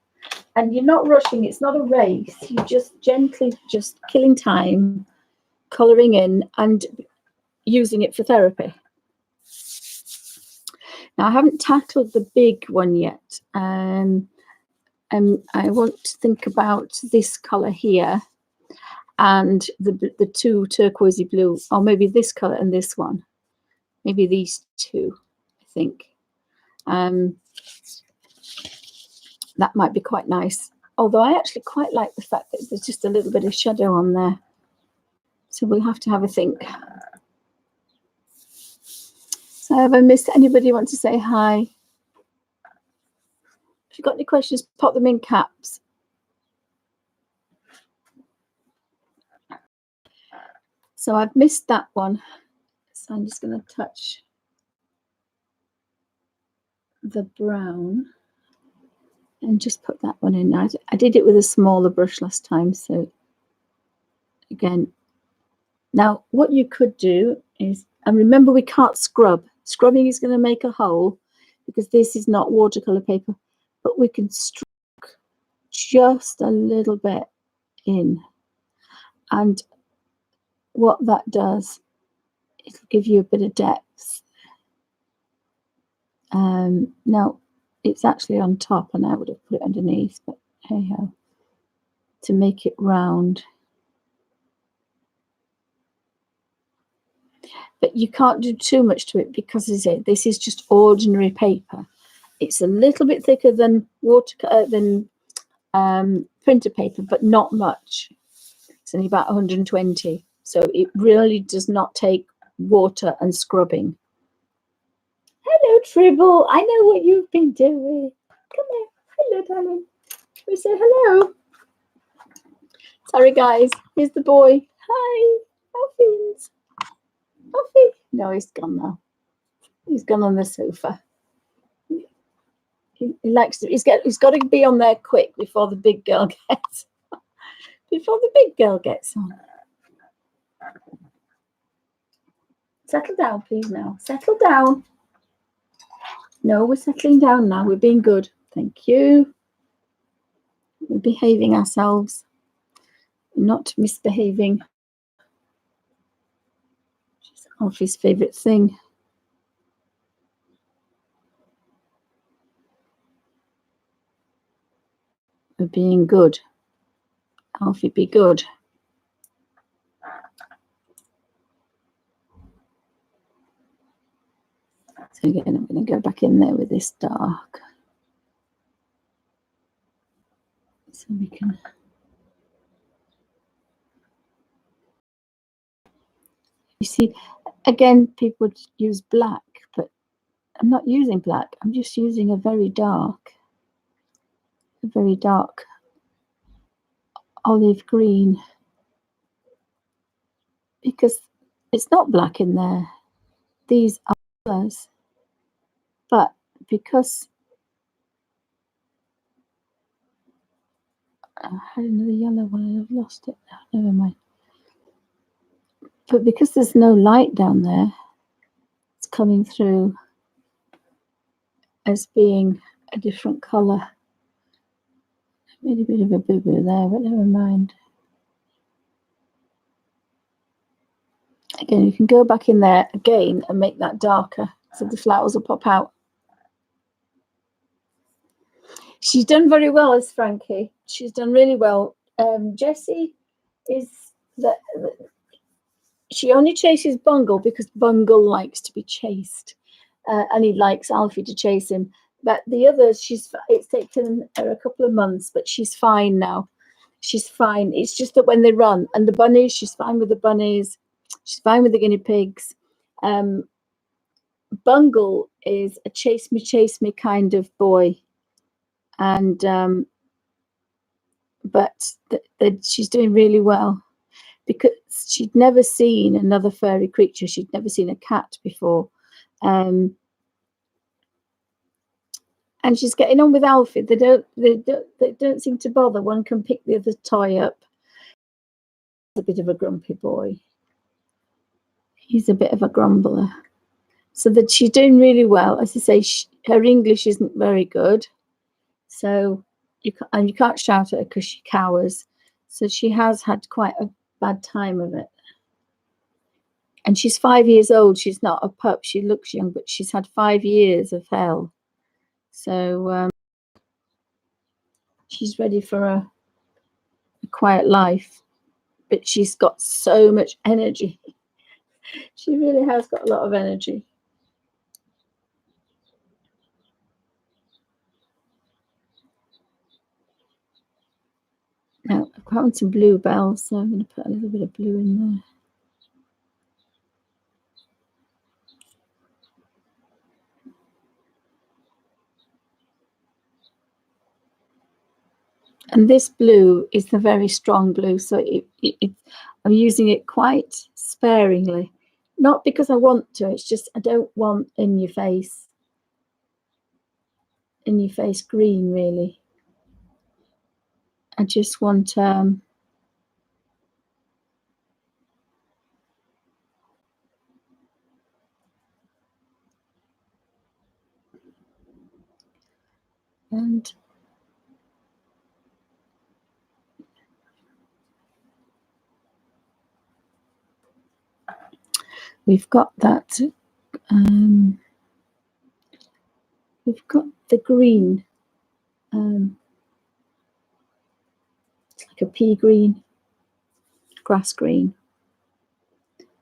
And you're not rushing, it's not a race. You're just gently just killing time, coloring in and using it for therapy. Now, I haven't tackled the big one yet. I want to think about this color here and the two turquoisey blue, or maybe this color and this one. Maybe these two, I think. That might be quite nice. Although I actually quite like the fact that there's just a little bit of shadow on there. So we'll have to have a think. So have I missed anybody want to say hi? If you've got any questions, pop them in caps. So I've missed that one. So I'm just going to touch the brown and just put that one in. I did it with a smaller brush last time. So again, now what you could do is, and remember we can't scrub. Scrubbing is going to make a hole because this is not watercolor paper, but we can stroke just a little bit in. And what that does, it'll give you a bit of depth. Now it's actually on top and I would have put it underneath, but hey ho, to make it round. But you can't do too much to it because this is just ordinary paper. It's a little bit thicker than printer paper, but not much. It's only about 120. So it really does not take water and scrubbing. Hello, Tribble. I know what you've been doing. Come here. Hello, darling. We say hello. Sorry, guys. Here's the boy. Hi. Muffins. Muffy. No, he's gone now. He's gone on the sofa. He likes to. He's got to be on there quick before the big girl gets. Before the big girl gets on. Settle down, please. Now, settle down. No, we're settling down now. We're being good. Thank you. We're behaving ourselves, not misbehaving. Which is Alfie's favourite thing. We're being good. Alfie, be good. So again, I'm going to go back in there with this dark. So we can. You see, again, people use black, but I'm not using black. I'm just using a very dark olive green, because it's not black in there. These are colors, but because I had another yellow one and I've lost it now. Never mind. But because there's no light down there, it's coming through as being a different color. Made a bit of a boo-boo there, but never mind. Again, you can go back in there again and make that darker so the flowers will pop out. She's done very well as Frankie. She's done really well. Jessie is that she only chases Bungle because Bungle likes to be chased, and he likes Alfie to chase him. But the others, it's taken her a couple of months, but she's fine now. She's fine. It's just that when they run, and the bunnies, she's fine with the bunnies. She's fine with the guinea pigs. Bungle is a chase me kind of boy, and but she's doing really well because she'd never seen another furry creature. She'd never seen a cat before, and she's getting on with Alfie. They don't seem to bother. One can pick the other toy up. He's a bit of a grumpy boy. He's a bit of a grumbler. So that she's doing really well. As I say, her English isn't very good, so you can't shout at her because she cowers. So she has had quite a bad time of it. And she's 5 years old. She's not a pup. She looks young, but she's had 5 years of hell. So she's ready for a quiet life. But she's got so much energy. She really has got a lot of energy. Now, I've got some bluebells, so I'm going to put a little bit of blue in there. And this blue is the very strong blue, so I'm using it quite sparingly. Not because I want to, it's just I don't want in your face green, really. I just want and we've got that. We've got the green. It's like a pea green, grass green.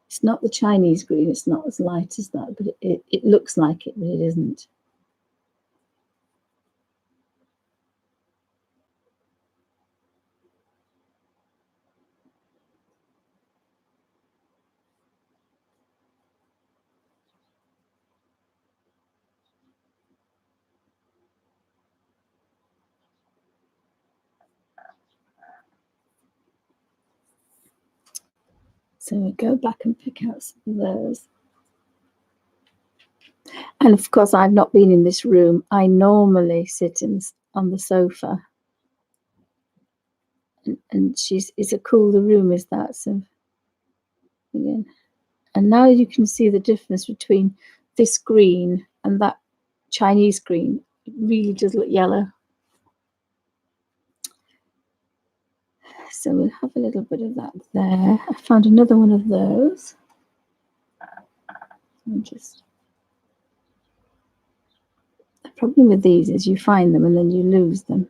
It's not the Chinese green. It's not as light as that, but it looks like it, but it isn't. So we go back and pick out some of those. And of course, I've not been in this room. I normally sit on the sofa. And it's a cooler room, is that? So again, and now you can see the difference between this green and that Chinese green. It really does look yellow. So we'll have a little bit of that there. I found another one of those. The problem with these is you find them and then you lose them.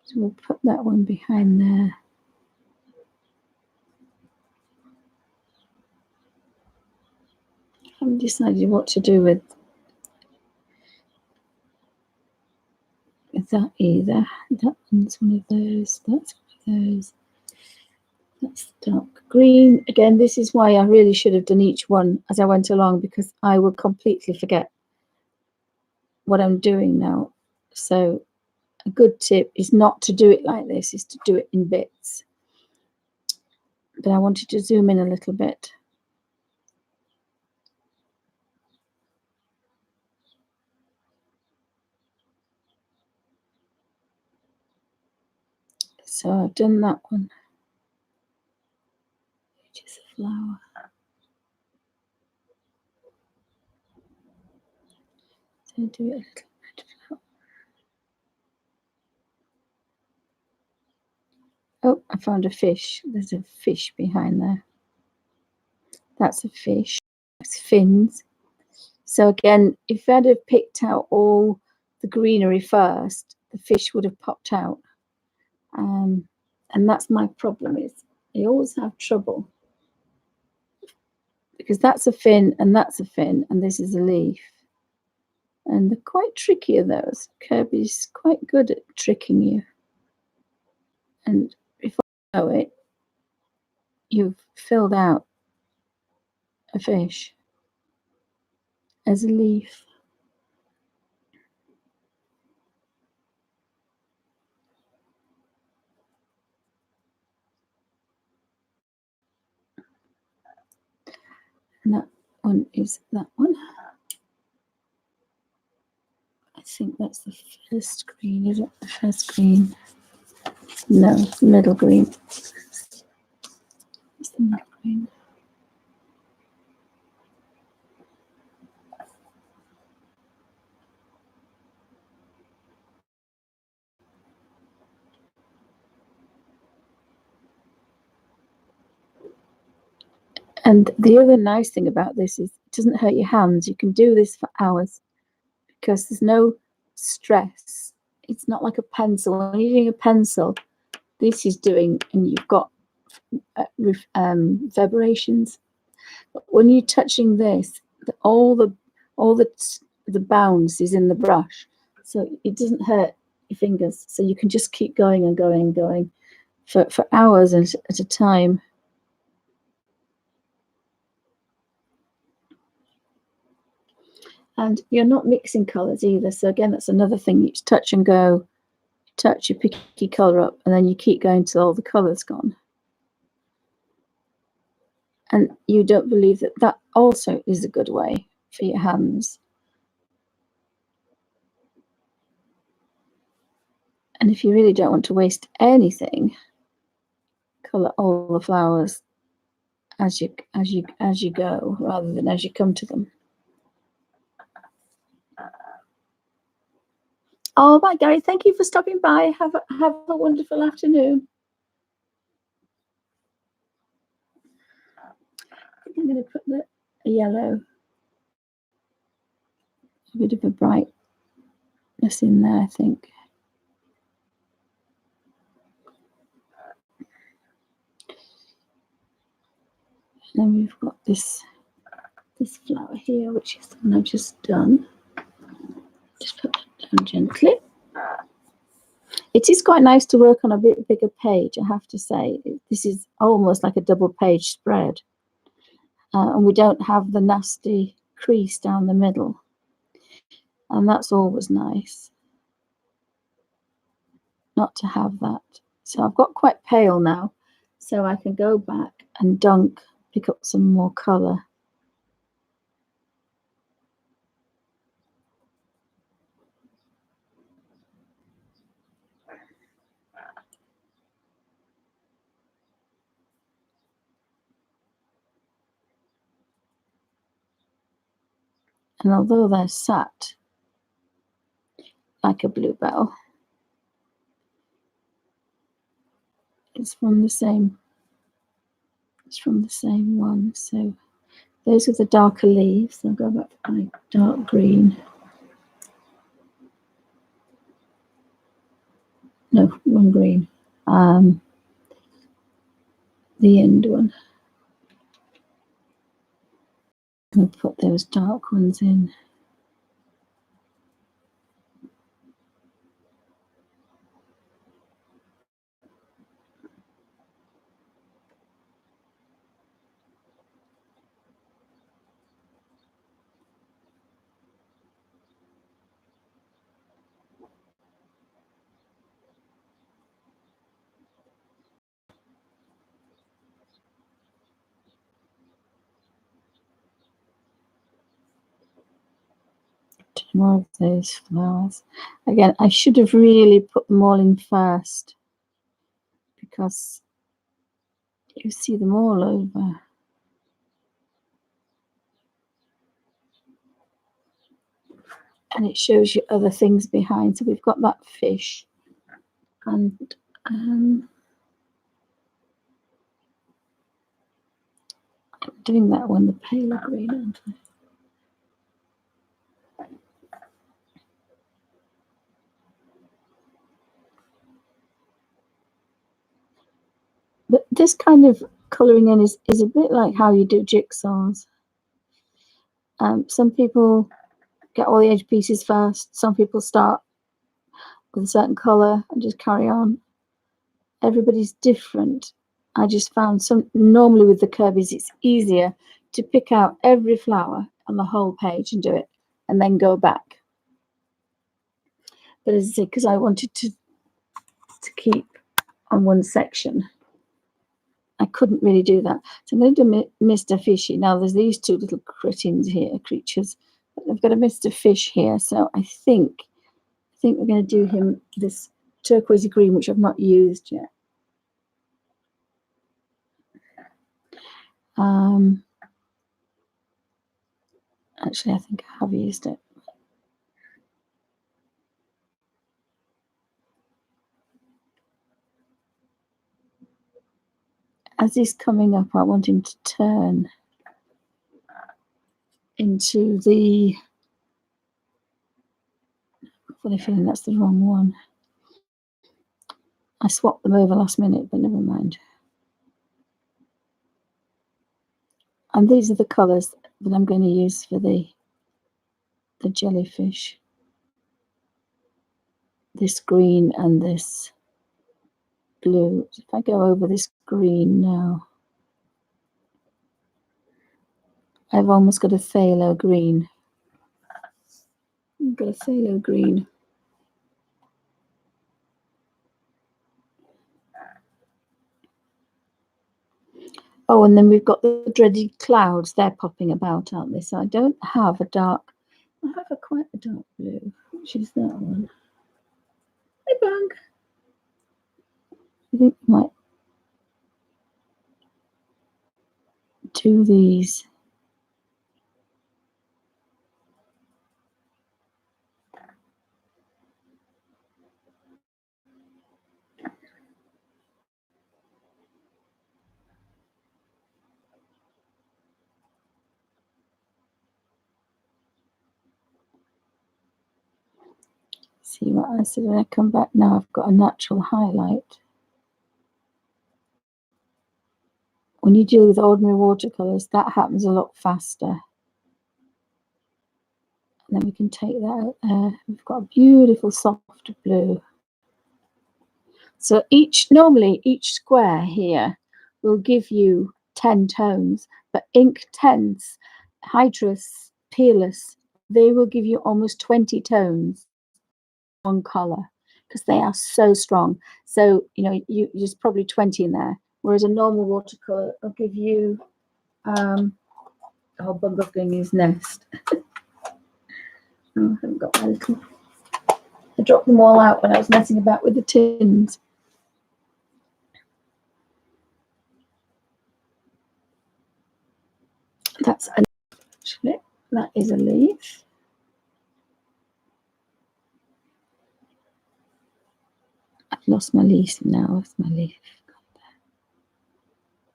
So we'll put that one behind there. I haven't decided what to do with that either. That one's one of those. That's one of those. That's dark green. Again, this is why I really should have done each one as I went along, because I will completely forget what I'm doing now. So a good tip is not to do it like this, is to do it in bits. But I wanted to zoom in a little bit. So I've done that one, which is a flower. So do it a little bit. Oh, I found a fish. There's a fish behind there. That's a fish. It's fins. So again, if I'd have picked out all the greenery first, the fish would have popped out. And that's my problem, is I always have trouble, because that's a fin and that's a fin and this is a leaf. And they're quite tricky, of those. Kirby's quite good at tricking you. And if I know it, you've filled out a fish as a leaf. And that one is that one. I think that's the first green, is it? The first green. No, middle green. It's the middle green. And the other nice thing about this is it doesn't hurt your hands. You can do this for hours because there's no stress. It's not like a pencil. When you're using a pencil, this is doing, and you've got vibrations. But when you're touching this, all the bounce is in the brush, so it doesn't hurt your fingers. So you can just keep going and going and going for hours at a time. And you're not mixing colors either. So again, that's another thing. You touch and go, touch, you pick your color up, and then you keep going till all the color's gone. And you don't believe that that also is a good way for your hands. And if you really don't want to waste anything, color all the flowers as you go, rather than as you come to them. All right, Gary, thank you for stopping by. Have a wonderful afternoon. I think I'm going to put the yellow, a bit of a brightness in there, I think. And then we've got this flower here, which is the one I've just done. Just put that down gently. It is quite nice to work on a bit bigger page, I have to say. This is almost like a double page spread. And we don't have the nasty crease down the middle. And that's always nice, not to have that. So I've got quite pale now, so I can go back and pick up some more colour. And although they're sat like a bluebell, it's from the same one. So those are the darker leaves. I'll go back to my dark green. No, one green. The end one. I'll put those dark ones in. More of those flowers. Again, I should have really put them all in first, because you see them all over. And it shows you other things behind. So we've got that fish, and I'm doing that one, the paler green, aren't I? But this kind of colouring in is a bit like how you do jigsaws. Some people get all the edge pieces first. Some people start with a certain colour and just carry on. Everybody's different. I just found normally with the Kirby's, it's easier to pick out every flower on the whole page and do it, and then go back. But as I say, because I wanted to keep on one section, I couldn't really do that. So I'm going to do Mr. Fishy. Now there's these two little creatures, but I've got a Mr. Fish here. So I think we're going to do him this turquoise green, which I've not used yet. Actually, I think I have used it. As he's coming up, I want him to turn into the, funny feeling that's the wrong one. I swapped them over last minute, but never mind. And these are the colours that I'm going to use for the jellyfish. This green and this blue. If I go over this green now, I've almost got a phthalo green. I've got a phthalo green. Oh, and then we've got the dreaded clouds. They're popping about, aren't they? So I don't have a dark. I have quite a dark blue, which is that one. Hey, Bug. I think I might do these. See what I said when I come back now. I've got a natural highlight. When you deal with ordinary watercolours, that happens a lot faster. And then we can take that out there. We've got a beautiful soft blue. So normally each square here will give you 10 tones, but inktense, hydrous, peerless, they will give you almost 20 tones one color because they are so strong. So, you know, there's probably 20 in there, whereas a normal watercolor will give you, oh, Bumbo's going his nest. Oh, I haven't got my little, I dropped them all out when I was messing about with the tins. That's a leaf, actually. That is a leaf. I've lost my leaf now. Where's my leaf?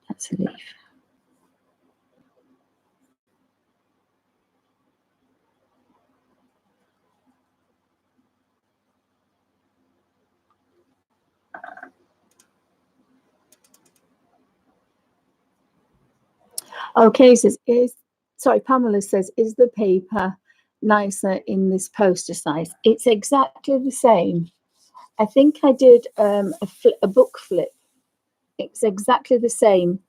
That's a leaf. Okay, says Pamela says, is the paper nicer in this poster size? It's exactly the same. I think I did a book flip. It's exactly the same.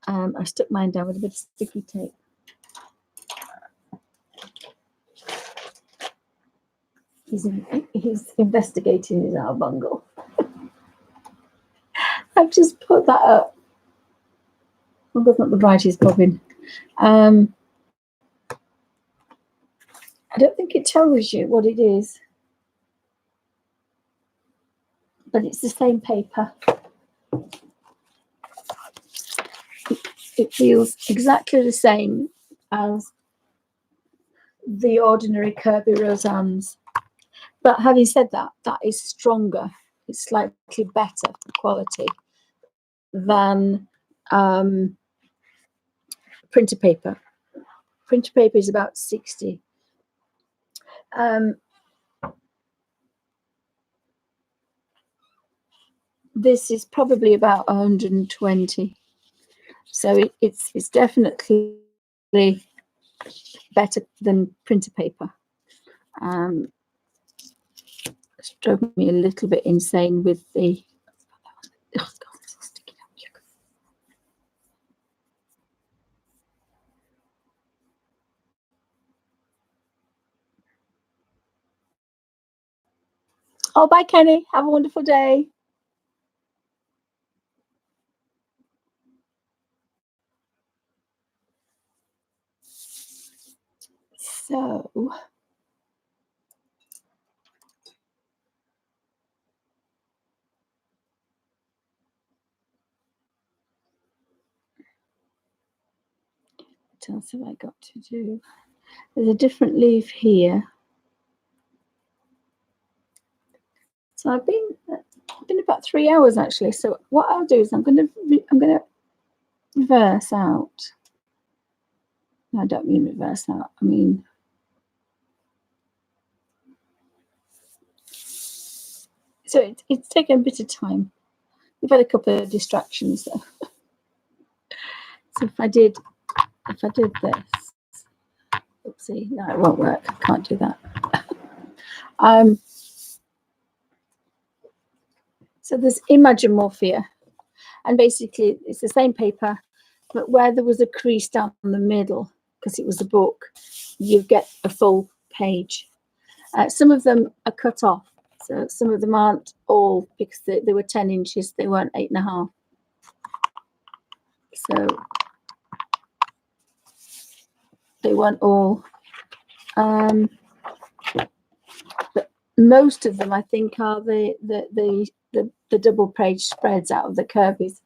I stuck mine down with a bit of sticky tape. He's investigating his arbungle. I've just put that up. Bumble's not the brightest bobbin. I don't think it tells you what it is, but it's the same paper. It feels exactly the same as the ordinary Kerby rosanes. But having said that, that is stronger. It's slightly better quality than printer paper. Printer paper is about 60. This is probably about 120. So it's definitely better than printer paper. It's drove me a little bit insane with the, oh God, it's sticky. Oh, bye, Kenny. Have a wonderful day. So, what else have I got to do? There's a different leaf here. So I've been about 3 hours actually. So what I'll do is I'm gonna reverse out. No, I don't mean reverse out. I mean so it's taken a bit of time. We've had a couple of distractions though. So if I did this, oopsie, no, it won't work. I can't do that. So there's imagimorphia, and basically it's the same paper, but where there was a crease down the middle, because it was a book, you get a full page. Some of them are cut off, so some of them aren't all, because they were 10 inches, they weren't 8.5. So they weren't all. But most of them, I think, are the double page spreads out of the Kirby's,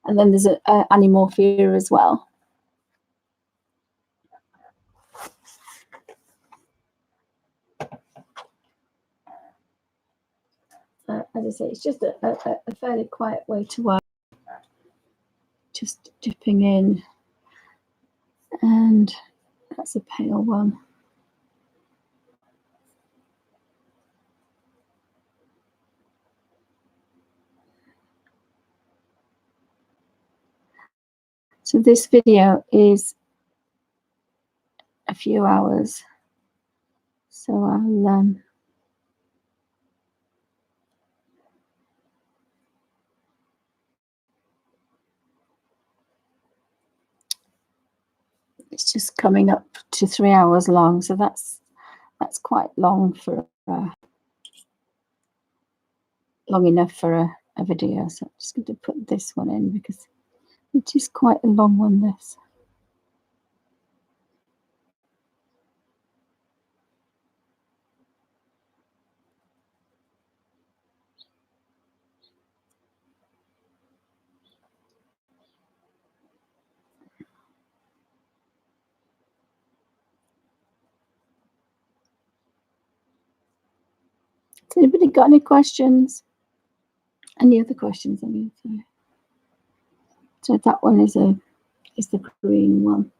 and then there's an imagimorphia as well. As I say, it's just a fairly quiet way to work. Just dipping in, and that's a pale one. So this video is a few hours, so I'll it's just coming up to 3 hours long, so that's quite long for long enough for a video. So I'm just going to put this one in because it is quite a long one, this. Has anybody got any questions? Any other questions? I mean, so that one is the green one.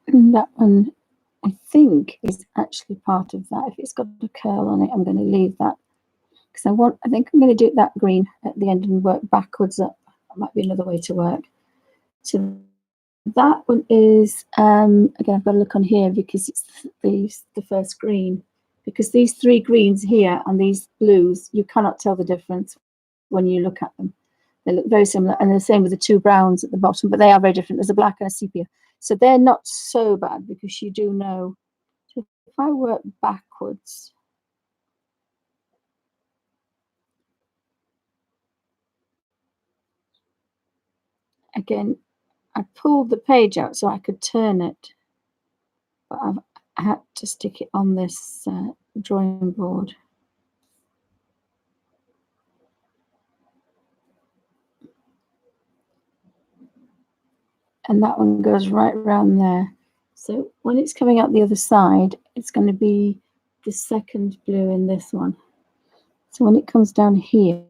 And that one, I think, is actually part of that. If it's got a curl on it, I'm going to leave that because I think I'm going to do that green at the end and work backwards up. That might be another way to work. So that one is again, I've got to look on here because it's the first green, because these 3 greens here and these blues, you cannot tell the difference when you look at them. They look very similar, and the same with the 2 browns at the bottom, but they are very different. There's a black and a sepia, so they're not so bad because you do know. So if I work backwards, again, I pulled the page out so I could turn it, but I had to stick it on this drawing board. And that one goes right around there. So when it's coming out the other side, it's going to be the second blue in this one. So when it comes down here,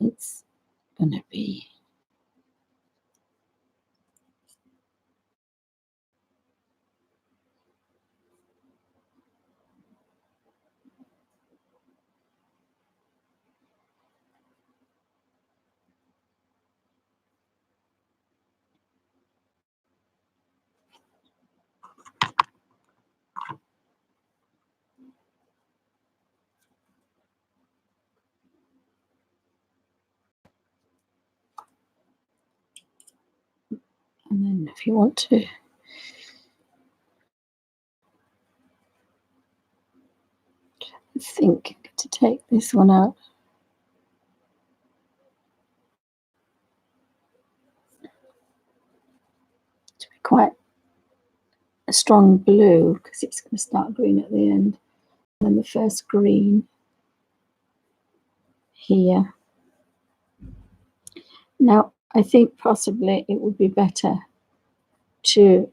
it's going to be and then if you want to think to take this one out. To be quite a strong blue because it's going to start green at the end. And then the first green here. Now, I think possibly it would be better to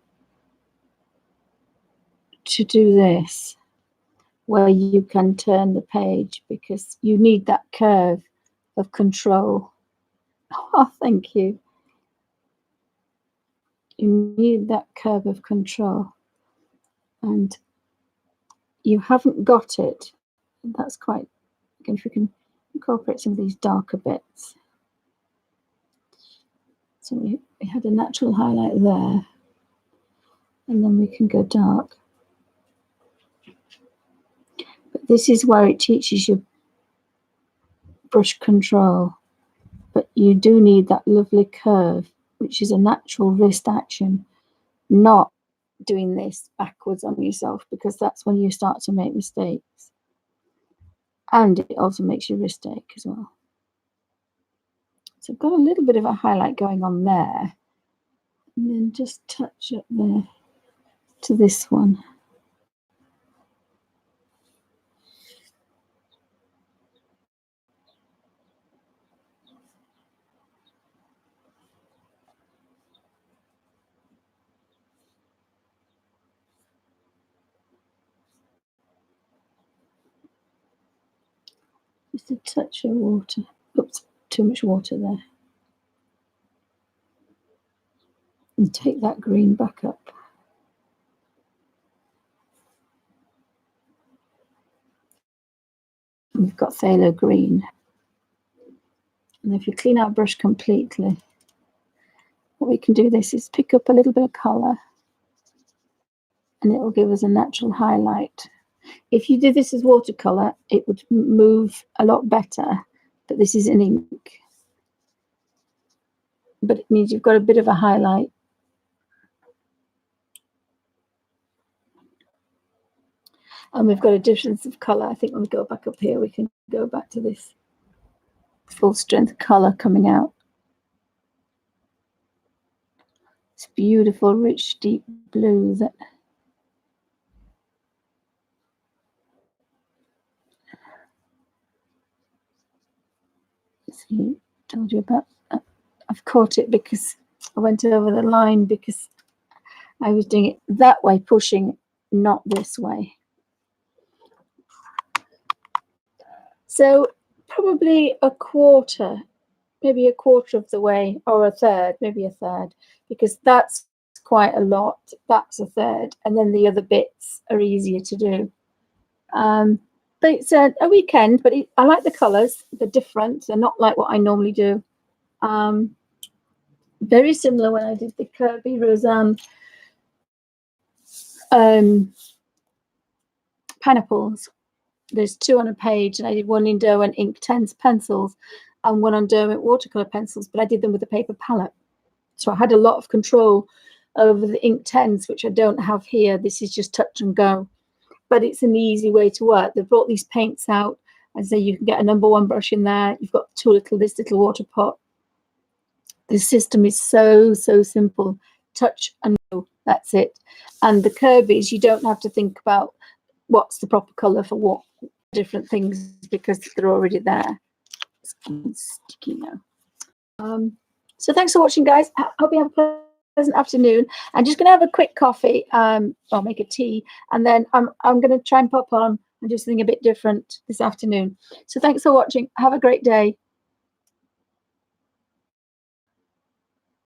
do this where you can turn the page because you need that curve of control. Oh, thank you. You need that curve of control, and you haven't got it. That's quite, if we can incorporate some of these darker bits. So we had a natural highlight there, and then we can go dark. But this is where it teaches you brush control. But you do need that lovely curve, which is a natural wrist action, not doing this backwards on yourself, because that's when you start to make mistakes. And it also makes your wrist ache as well. So I've got a little bit of a highlight going on there. And then just touch up there to this one. Just a touch of water. Oops, too much water there. And take that green back up. We've got phthalo green. And if you clean our brush completely, what we can do this is pick up a little bit of colour and it will give us a natural highlight. If you did this as watercolour, it would move a lot better, but this is in ink. But it means you've got a bit of a highlight. And we've got a difference of colour. I think when we go back up here, we can go back to this full strength colour coming out. It's beautiful, rich, deep blue that see, told you about. I've caught it because I went over the line because I was doing it that way, pushing, not this way. So probably a quarter, maybe a quarter of the way, or a third, maybe a third, because that's quite a lot. That's a third, and then the other bits are easier to do. But it's a weekend, but I like the colours. They're different. They're not like what I normally do. Very similar when I did the Kerby Roseanne pineapples. There's 2 on a page, and I did one in derwent inktense pencils and one on derwent watercolor pencils, but I did them with a paper palette. So I had a lot of control over the inktense, which I don't have here. This is just touch and go, but it's an easy way to work. They've brought these paints out, and so you can get a #1 brush in there. You've got this little water pot. The system is so simple. Touch and go, that's it. And the Kirby's, you don't have to think about what's the proper color for what different things because they're already there. It's sticky now. So thanks for watching, guys. Hope you have a pleasant afternoon. I'm just going to have a quick coffee. I'll make a tea, and then I'm going to try and pop on and do something a bit different this afternoon. So thanks for watching. Have a great day.